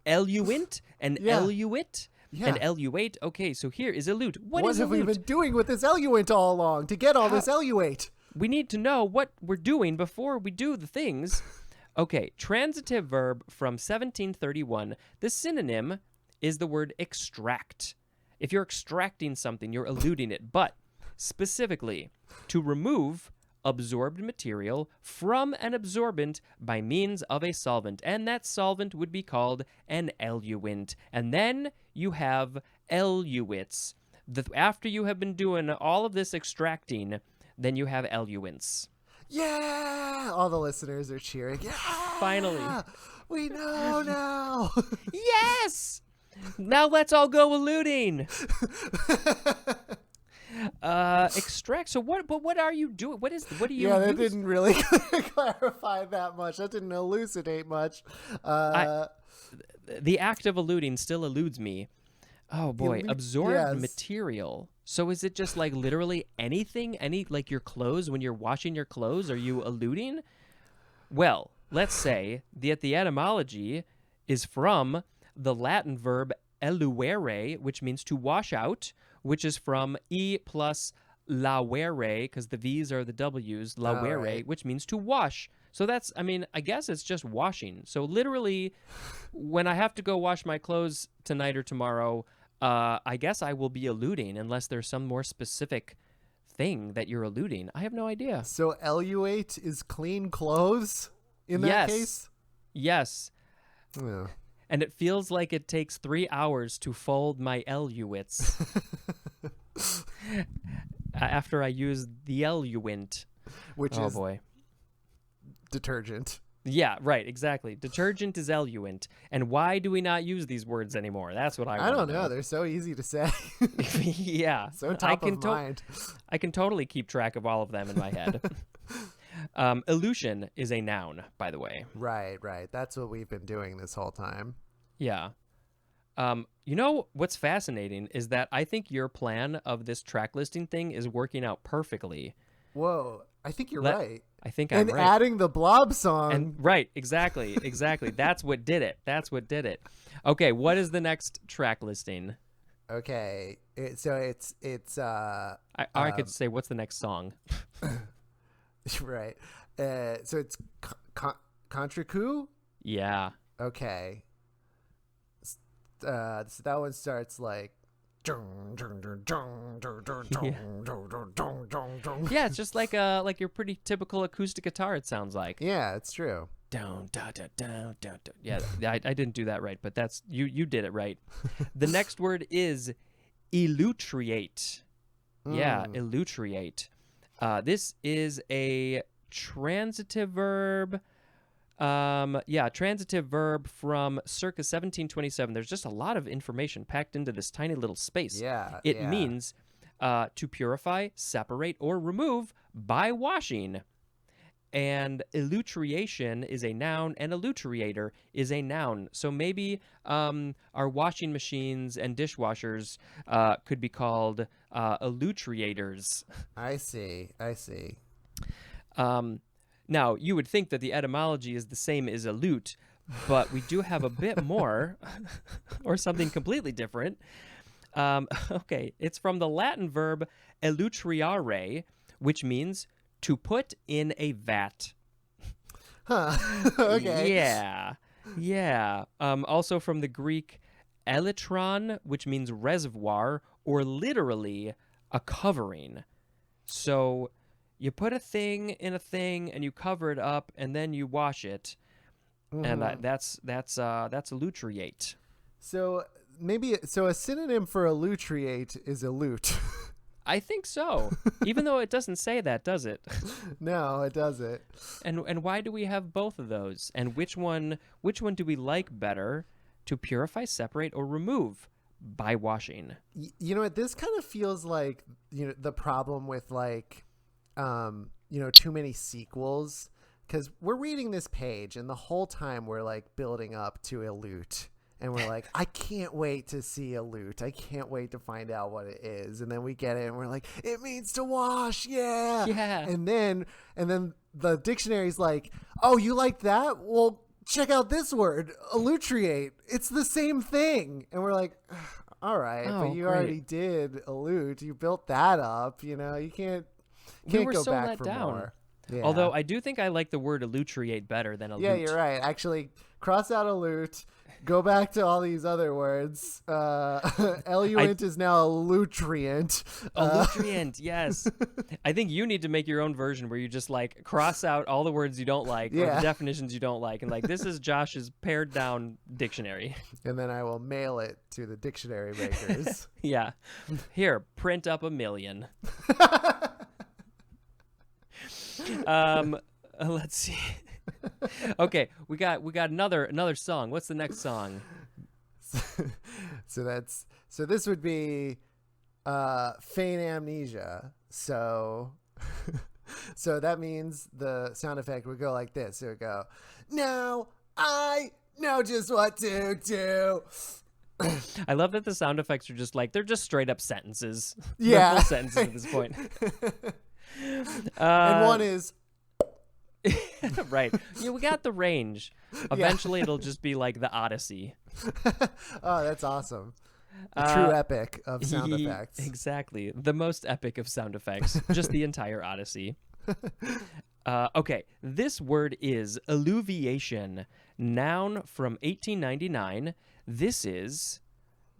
eluent and eluit and eluate. Okay, so here is elute. What have we been doing with this eluent all along to get all this eluate? We need to know what we're doing before we do the things. Okay, transitive verb from 1731. The synonym is the word extract. If you're extracting something, you're eluting it. But specifically, to remove absorbed material from an absorbent by means of a solvent, and that solvent would be called an eluent. And then you have eluates. After you have been doing all of this extracting, then you have eluents. Yeah! All the listeners are cheering. Yeah! Finally. We know now! Yes! Now let's all go eluding! Extract. So what are you doing? What do you that didn't really clarify that much. That didn't elucidate much. The act of eluding still eludes me. Oh boy. Absorbed material. So is it just like literally anything? Like your clothes, when you're washing your clothes, are you eluding? Well, let's say that the etymology is from the Latin verb eluere, which means to wash out, which is from E plus lavere, because the V's are the W's, lavere, which means to wash. So that's, I guess it's just washing. So literally, when I have to go wash my clothes tonight or tomorrow, I guess I will be eluding, unless there's some more specific thing that you're eluding. I have no idea. So eluate is clean clothes in that case? Yes. Yeah. And it feels like it takes 3 hours to fold my eluates after I use the eluent. Which is boy. Detergent. Yeah, right, exactly. Detergent is eluent. And why do we not use these words anymore? That's what I don't know. They're so easy to say. Yeah. So top of mind. I can totally keep track of all of them in my head. Elution is a noun, by the way. Right. That's what we've been doing this whole time. Yeah. You know what's fascinating is that I think your plan of this track listing thing is working out perfectly. Whoa, I think you're right. I think I'm right. And adding the Blob song. And right, exactly. That's what did it. Okay, what is the next track listing? Okay, it's I could say what's the next song. Right. So it's Contra Coup? Yeah. Okay. So that one starts like yeah, it's just like your pretty typical acoustic guitar, it sounds like. Yeah, it's true. Down, down, down, down, down. Yeah, I didn't do that right, but that's you did it right. The next word is elutriate. Yeah, elutriate. This is a transitive verb. Transitive verb from circa 1727. There's just a lot of information packed into this tiny little space. Yeah. It means to purify, separate, or remove by washing. And elutriation is a noun, and elutriator is a noun. So maybe our washing machines and dishwashers could be called elutriators. I see. Now, you would think that the etymology is the same as elute, but we do have a bit more, or something completely different. Okay, it's from the Latin verb elutriare, which means to put in a vat. Huh. Okay. Yeah. Also from the Greek elytron, which means reservoir, or literally a covering. So you put a thing in a thing and you cover it up and then you wash it. And that's elutriate. So a synonym for elutriate is elute. I think so. Even though it doesn't say that, does it? No, it doesn't. And why do we have both of those? And which one do we like better to purify, separate, or remove by washing? You know what? This kind of feels like, the problem with too many sequels, because we're reading this page and the whole time we're like building up to elute. And we're like, I can't wait to see elute. I can't wait to find out what it is. And then we get it and we're like, it means to wash. Yeah. Yeah. And then the dictionary's like, oh, you like that? Well, check out this word, elutriate. It's the same thing. And we're like, all right, but you already did elute. You built that up. You can't go so back let for down. more. Yeah. Although I do think I like the word elutriate better than elute. Yeah, you're right. Actually, cross out elute. Go back to all these other words. Eluent is now elutriant. Elutriant, yes. I think you need to make your own version where you just like cross out all the words you don't like or the definitions you don't like. And like, this is Josh's pared down dictionary. And then I will mail it to the dictionary makers. Yeah. Here, print up 1 million. Let's see. Okay, we got another song. What's the next song? So this would be feign amnesia. So that means the sound effect would go like this. It would go, now I know just what to do. I love that the sound effects are just like, they're just straight up sentences. Yeah. They're full sentences at this point. And one is right. Yeah, we got the range. Eventually it'll just be like the Odyssey. Oh, that's awesome. The true epic of sound effects. Exactly. The most epic of sound effects. Just the entire Odyssey. Okay, this word is alluviation, noun from 1899. This is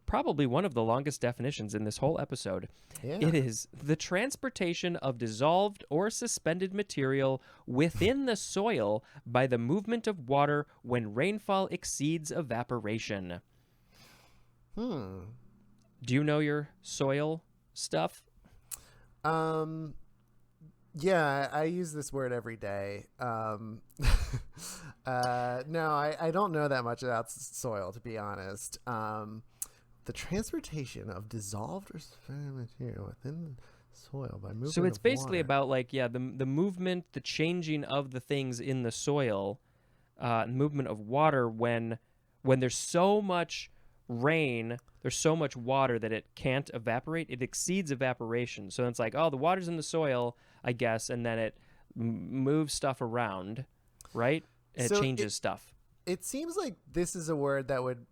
probably one of the longest definitions in this whole episode. Yeah. It is the transportation of dissolved or suspended material within the soil by the movement of water when rainfall exceeds evaporation. Do you know your soil stuff? Yeah, I use this word every day. No, I don't know that much about soil, to be honest. The transportation of dissolved or suspended material within the soil by movement. So it's basically water. about like, the movement, the changing of the things in the soil, movement of water when there's so much rain, there's so much water that it can't evaporate. It exceeds evaporation. So it's like, oh, the water's in the soil, I guess, and then it moves stuff around, right? And it changes stuff. It seems like this is a word that would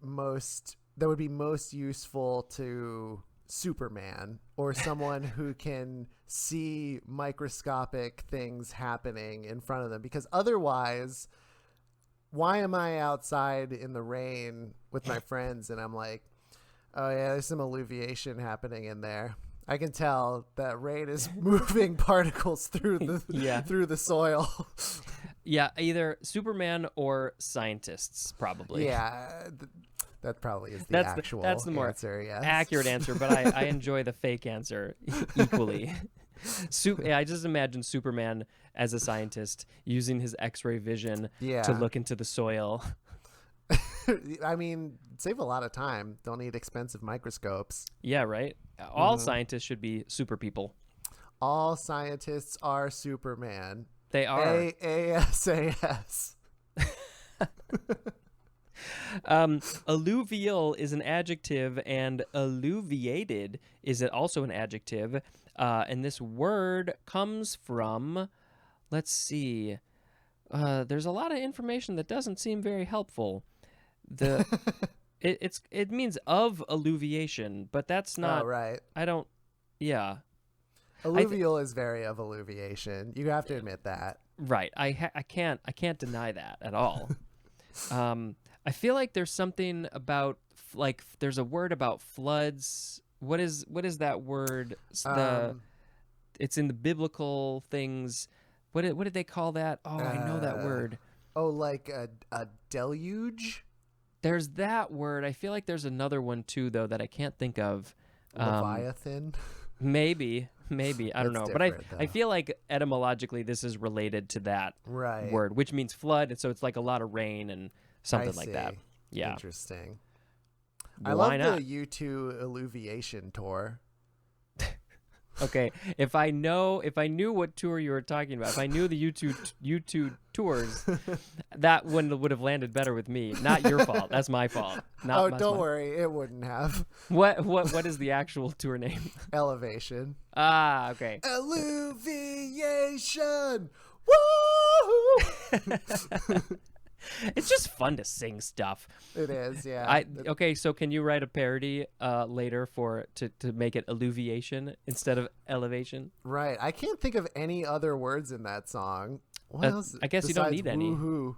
be most useful to Superman or someone who can see microscopic things happening in front of them, because otherwise, why am I outside in the rain with my friends and I'm like, oh yeah, there's some alluviation happening in there. I can tell that rain is moving particles through the soil. Yeah, either Superman or scientists, probably. Yeah, that probably is that's the more answer, yes. accurate answer, but I enjoy the fake answer equally. I just imagine Superman as a scientist using his X-ray vision to look into the soil. I mean, save a lot of time. Don't need expensive microscopes. Yeah, right? All scientists should be super people. All scientists are Superman. They are. ASAS. Alluvial is an adjective, and alluviated is also an adjective. And this word comes from, let's see, there's a lot of information that doesn't seem very helpful. It means of alluviation, but that's not. Oh, right. I don't. Yeah. Alluvial is very of alluviation. You have to admit that. Right. I can't deny that at all. I feel like there's something about like there's a word about floods. What is that word? It's in the biblical things. What did they call that? Oh, I know that word. Oh, like a deluge? There's that word. I feel like there's another one too though that I can't think of. Leviathan? Maybe. I don't know. But I feel like etymologically this is related to that word, which means flood, and so it's like a lot of rain and something like that. Yeah. Interesting. Well, I love the U2 Alluviation tour. Okay, if I knew what tour you were talking about, if I knew the U2 tours, that one would have landed better with me. Not your fault. That's my fault. Don't worry, it wouldn't have. What is the actual tour name? Elevation. Ah, okay. Alluviation. Woo! It's just fun to sing stuff. It is, yeah. Okay, so can you write a parody later to make it alluviation instead of elevation? Right. I can't think of any other words in that song. What else? I guess you don't need any. Woohoo.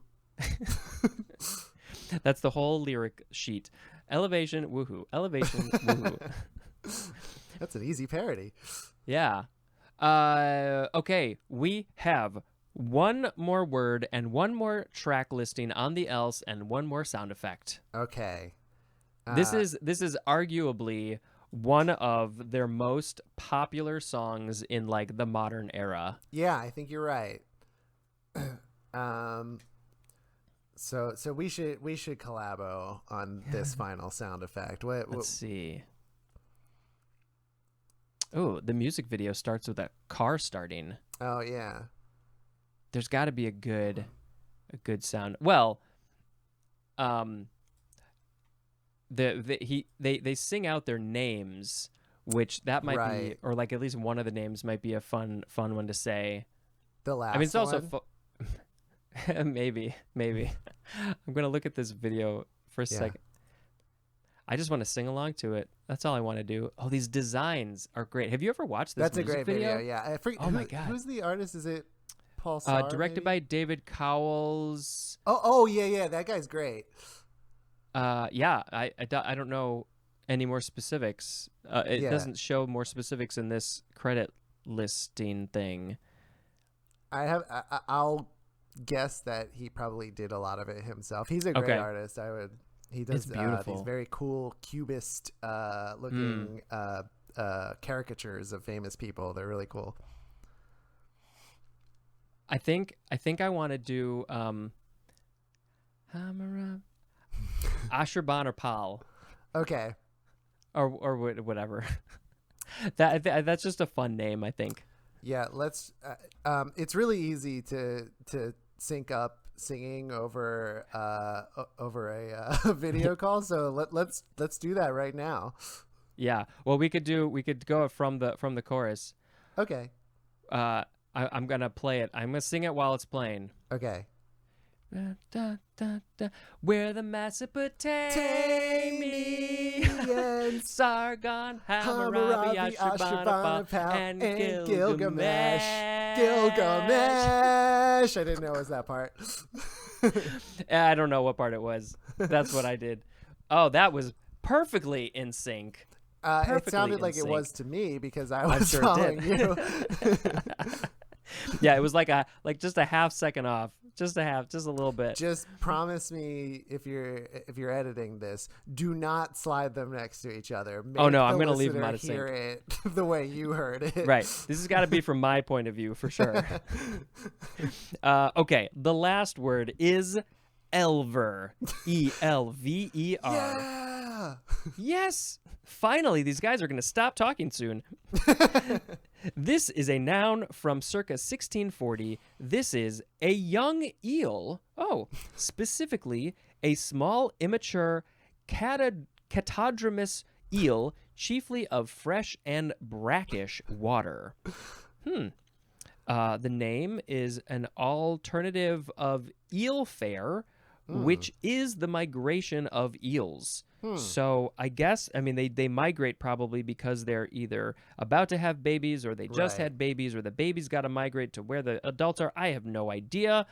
That's the whole lyric sheet. Elevation, woohoo. Elevation, woohoo. That's an easy parody. Yeah. Okay, we have one more word and one more track listing on the else and one more sound effect. Okay. This is arguably one of their most popular songs in like the modern era. Yeah, I think you're right. So we should collabo on this final sound effect. Let's see. Oh, the music video starts with a car starting. Oh yeah. There's got to be a good sound. Well, they sing out their names, which that might be, or like at least one of the names might be a fun one to say. The last. I mean, it's also one? maybe. I'm gonna look at this video for a second. I just want to sing along to it. That's all I want to do. Oh, these designs are great. Have you ever watched this? That's a great video. Yeah. My God. Who's the artist? Is it Paul Sarr, directed by David Cowles. Oh yeah, that guy's great. Yeah, I don't know any more specifics. It doesn't show more specifics in this credit listing thing. I'll guess that he probably did a lot of it himself. He's a great artist. He does these very cool cubist looking caricatures of famous people. They're really cool. I think I want to do Ashurban Pal. Okay. Or whatever. That's just a fun name, I think. Yeah, let's it's really easy to sync up singing over a video call, so let's do that right now. Yeah. Well, we could go from the chorus. Okay. I'm gonna play it. I'm gonna sing it while it's playing. Okay. We're the Mesopotamians, Sargon, Hammurabi, Ashurbanipal, and Gilgamesh. Gilgamesh. I didn't know it was that part. I don't know what part it was. That's what I did. Oh, that was perfectly in sync. It sounded like it was to me because I was following you. Yeah, it was like just a half second off, just a little bit. Just promise me if you're editing this, do not slide them next to each other. Oh no, I'm gonna leave them out of sync. Hear it the way you heard it. Right. This has got to be from my point of view for sure. Okay, the last word is elver. ELVER. Yeah. Yes. Finally, these guys are gonna stop talking soon. This is a noun from circa 1640. This is a young eel. Oh, specifically a small, immature catadromous eel, chiefly of fresh and brackish water. The name is an alternative of eel fare, which is the migration of eels. So I guess, I mean, they migrate probably because they're either about to have babies or they just had babies or the babies got to migrate to where the adults are. I have no idea.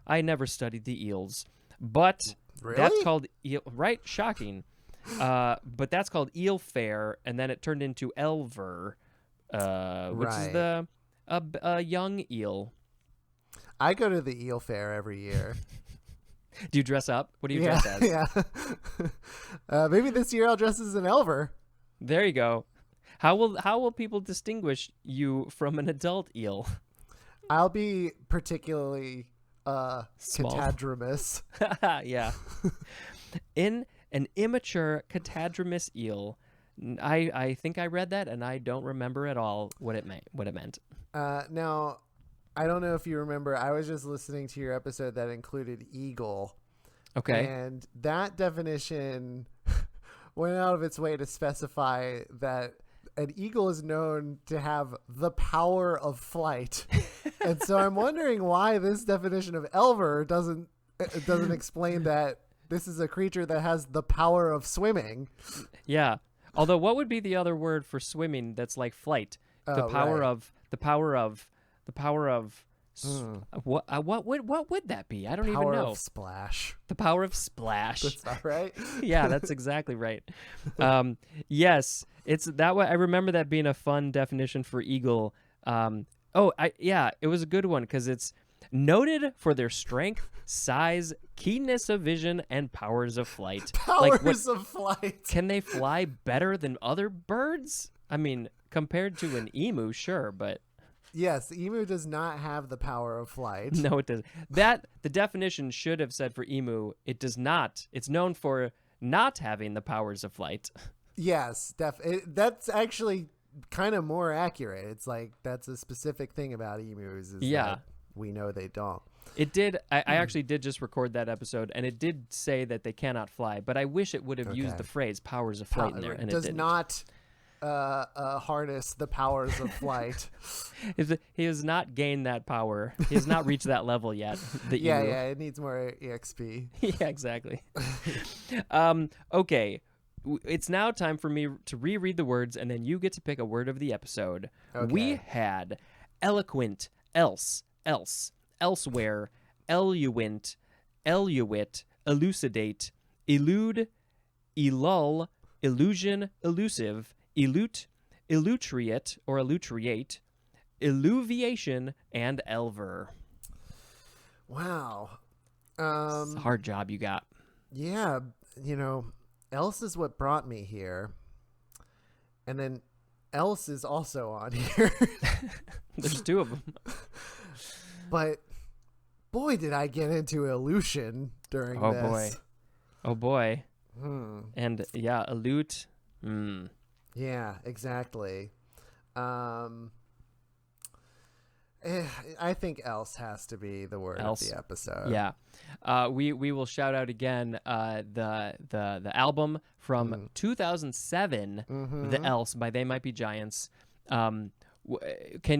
I never studied the eels. But that's called eel, right? Shocking. But that's called eel fare, and then it turned into elver, which is a young eel. I go to the eel fair every year. Do you dress up? What do you dress as? Yeah. Maybe this year I'll dress as an elver. There you go. How will people distinguish you from an adult eel? I'll be particularly Small. catadromous. Yeah. In an immature catadromous eel. I think I read that and I don't remember at all what it meant. Now, I don't know if you remember, I was just listening to your episode that included eagle. Okay. And that definition went out of its way to specify that an eagle is known to have the power of flight. And so I'm wondering why this definition of elver doesn't explain that this is a creature that has the power of swimming. Yeah. Although what would be the other word for swimming that's like flight? The power of what would that be? I don't even know. Power of splash. The power of splash. That's not right. Yeah, that's exactly right. Yes, it's that way. I remember that being a fun definition for eagle. It was a good one because it's noted for their strength, size, keenness of vision, and powers of flight. Powers of flight. Can they fly better than other birds? I mean, compared to an emu, sure, but yes, emu does not have the power of flight. no, it doesn't. The definition should have said for emu, it does not. It's known for not having the powers of flight. Yes, that's actually kind of more accurate. It's like that's a specific thing about emus. That we know they don't. It did. I actually did just record that episode, and it did say that they cannot fly. But I wish it would have used the phrase "powers of flight" in there, and it does didn't. not harness the powers of flight. He has not gained that power. He has not reached that level yet. Yeah, it needs more EXP. Yeah, exactly. Okay. It's now time for me to reread the words, and then you get to pick a word of the episode. Okay. We had eloquent, else, elsewhere, eluent, eluate, elucidate, elude, elull, illusion, elusive, elute, elutriate or elutriate, illuviation, and elver. Wow. It's a hard job you got. Yeah, else is what brought me here. And then else is also on here. There's two of them. But boy, did I get into illusion during this. Oh boy. And yeah, elute. Yeah, exactly. I think else has to be the word of the episode. Yeah. We will shout out again the album from 2007, The Else by They Might Be Giants. Can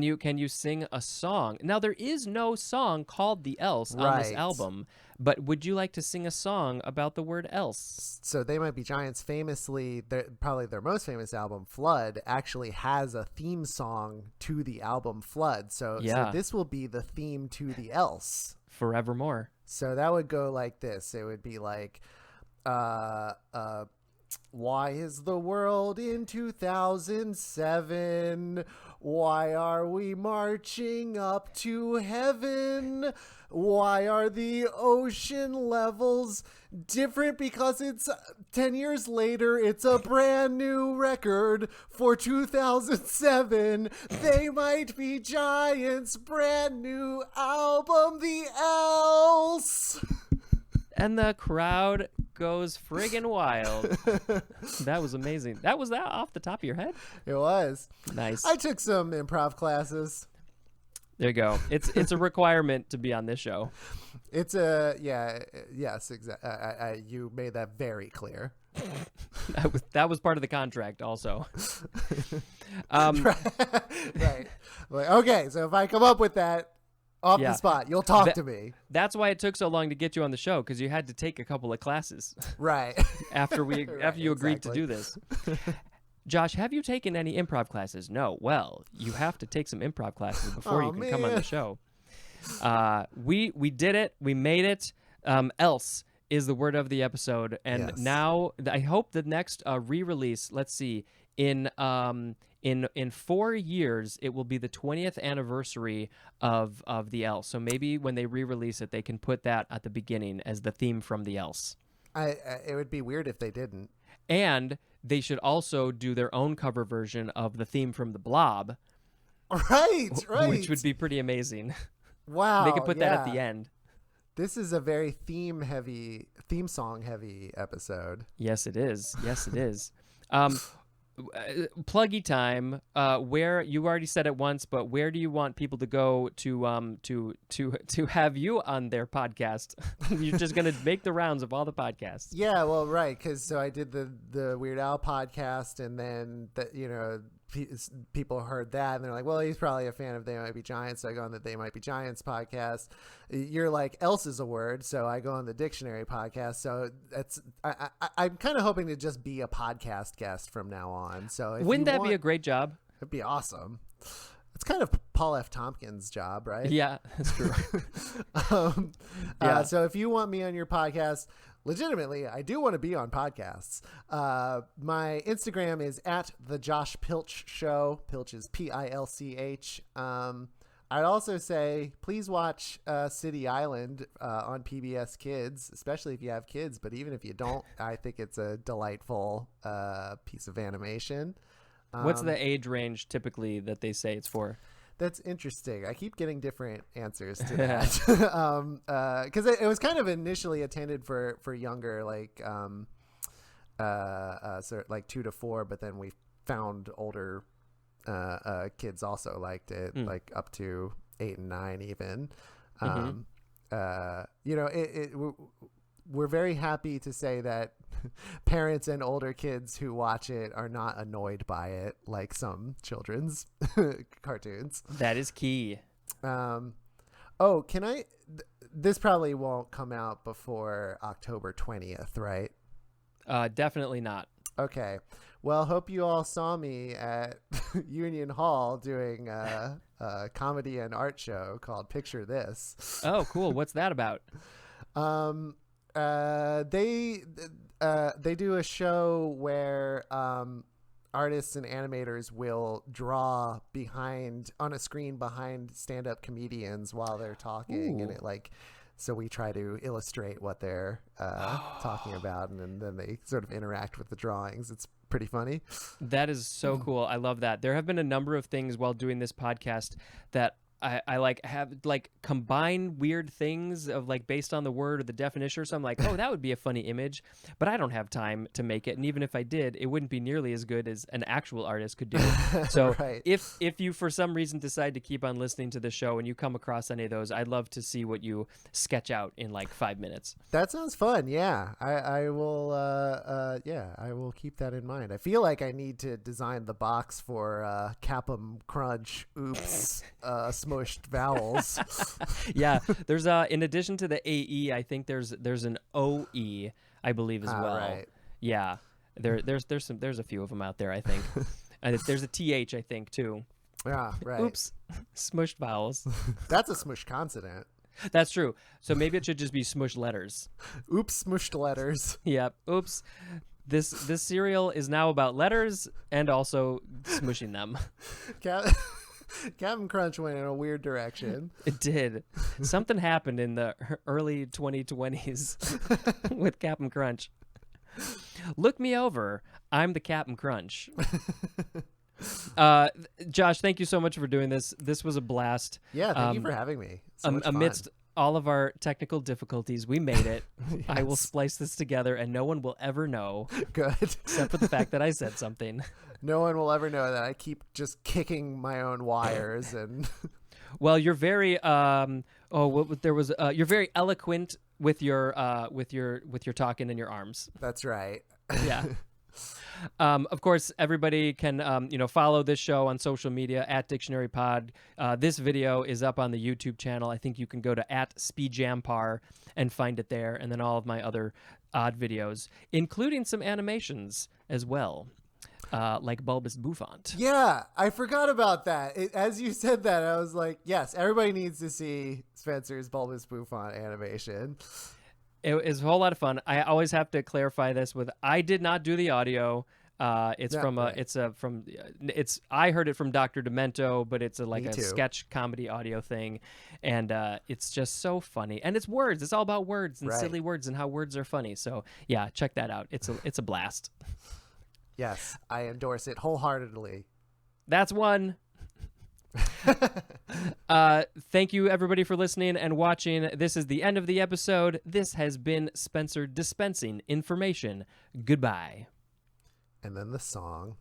you sing a song? Now there is no song called The Else on this album, but would you like to sing a song about the word else? So They Might Be Giants famously, probably their most famous album, Flood, actually has a theme song to the album Flood. So this will be the theme to The Else. Forevermore. So that would go like this. It would be like, why is the world in 2007? Why are we marching up to heaven? Why are the ocean levels different? Because it's 10 years later, it's a brand new record for 2007. They Might Be Giants' brand new album, The Else. And the crowd goes friggin' wild. That was amazing. That was that off the top of your head? It was. Nice. I took some improv classes. There you go. It's a requirement to be on this show. It's a yes, exactly. You made that very clear. That was part of the contract also. Right. Like, okay, so if I come up with that off the spot, you'll talk to me. That's why it took so long to get you on the show, because you had to take a couple of classes. Right. after you agreed to exactly. do this. Josh, have you taken any improv classes? No. Well, you have to take some improv classes before you can come on the show. We did it. We made it. Else is the word of the episode, and Yes. now I hope the next re-release. Let's see, in 4 years it will be the 20th anniversary of the Else. So maybe when they re-release it, they can put that at the beginning as the theme from the Else. It would be weird if they didn't. And they should also do their own cover version of the theme from the Blob. Right. Which would be pretty amazing. Wow. They could put that at the end. This is a very theme song heavy episode. Yes, it is. Yes, it is. Pluggy time. Where you already said it once, but where do you want people to go to have you on their podcast? You're just gonna make the rounds of all the podcasts. Yeah, well, right, because so I did the Weird Al podcast, and then people heard that, and they're like, well, he's probably a fan of They Might Be Giants, so I go on the They Might Be Giants podcast. You're like, else is a word, so I go on the Dictionary podcast. So I'm kind of hoping to just be a podcast guest from now on. So wouldn't that be a great job? It'd be awesome. It's kind of Paul F. Tompkins' job, right? Yeah, that's true. So if you want me on your podcast, legitimately, I do want to be on podcasts. My Instagram is at the Josh Pilch Show. Pilch is Pilch. I'd also say, please watch City Island on PBS Kids, especially if you have kids. But even if you don't, I think it's a delightful piece of animation. What's the age range typically that they say it's for? That's interesting. I keep getting different answers to that. Because it was kind of initially intended for younger, like sort of like 2 to 4, but then we found older kids also liked it, like up to 8 and 9 even. We're very happy to say that parents and older kids who watch it are not annoyed by it like some children's cartoons. That is key. Can I this probably won't come out before October 20th, right? Definitely not. Okay. Well, hope you all saw me at Union Hall doing a comedy and art show called Picture This. Oh, cool. What's that about? They do a show where artists and animators will draw on a screen behind stand-up comedians while they're talking. Ooh. And so we try to illustrate what they're talking about, and then they sort of interact with the drawings. It's pretty funny. That is so cool. I love that. There have been a number of things while doing this podcast that I like have like combine weird things of like based on the word or the definition or something, like, oh, that would be a funny image, but I don't have time to make it. And even if I did, it wouldn't be nearly as good as an actual artist could do. So Right. if you for some reason decide to keep on listening to the show and you come across any of those, I'd love to see what you sketch out in like 5 minutes. That sounds fun. Yeah, I will. I will keep that in mind. I feel like I need to design the box for Cap'em Crunch. Oops, smushed vowels. Yeah, there's in addition to the AE, I think there's an OE, I believe as well. Right. Yeah, there's a few of them out there, I think. And there's a TH, I think, too. Yeah, right. Oops, smushed vowels. That's a smush consonant. That's true. So maybe it should just be smushed letters. Oops, smushed letters. Yep. Oops. This serial is now about letters and also smushing them. Cap'em Crunch went in a weird direction. It did. Something happened in the early 2020s with Cap'em Crunch. Look me over. I'm the Cap'em Crunch. Josh, thank you so much for doing this. This was a blast. Yeah, thank you for having me. So much fun. all of our technical difficulties. We made it. I will Yes. splice this together, and no one will ever know, Good. except for the fact that I said something. No one will ever know that I keep just kicking my own wires and Well, you're very you're very eloquent with your talking in your arms. that's right. Yeah. Of course, everybody can follow this show on social media at dictionarypod. This video is up on the YouTube channel. I think you can go to at speedjampar and find it there, and then all of my other odd videos, including some animations as well. Like Bulbous Bouffant. Yeah, I forgot about that. As you said that, I was like, yes, everybody needs to see Spencer's Bulbous Bouffant animation. It is a whole lot of fun. I always have to clarify this with I did not do the audio. It's Yeah, from a right. it's I heard it from Dr. Demento, but it's Me a too. sketch comedy audio thing, and it's just so funny. And it's words. It's all about words and Right. silly words and how words are funny. So yeah, check that out. It's a blast. Yes, I endorse it wholeheartedly. That's one. Thank you everybody for listening and watching. This is the end of the episode. This has been Spencer dispensing information. Goodbye. And then the song.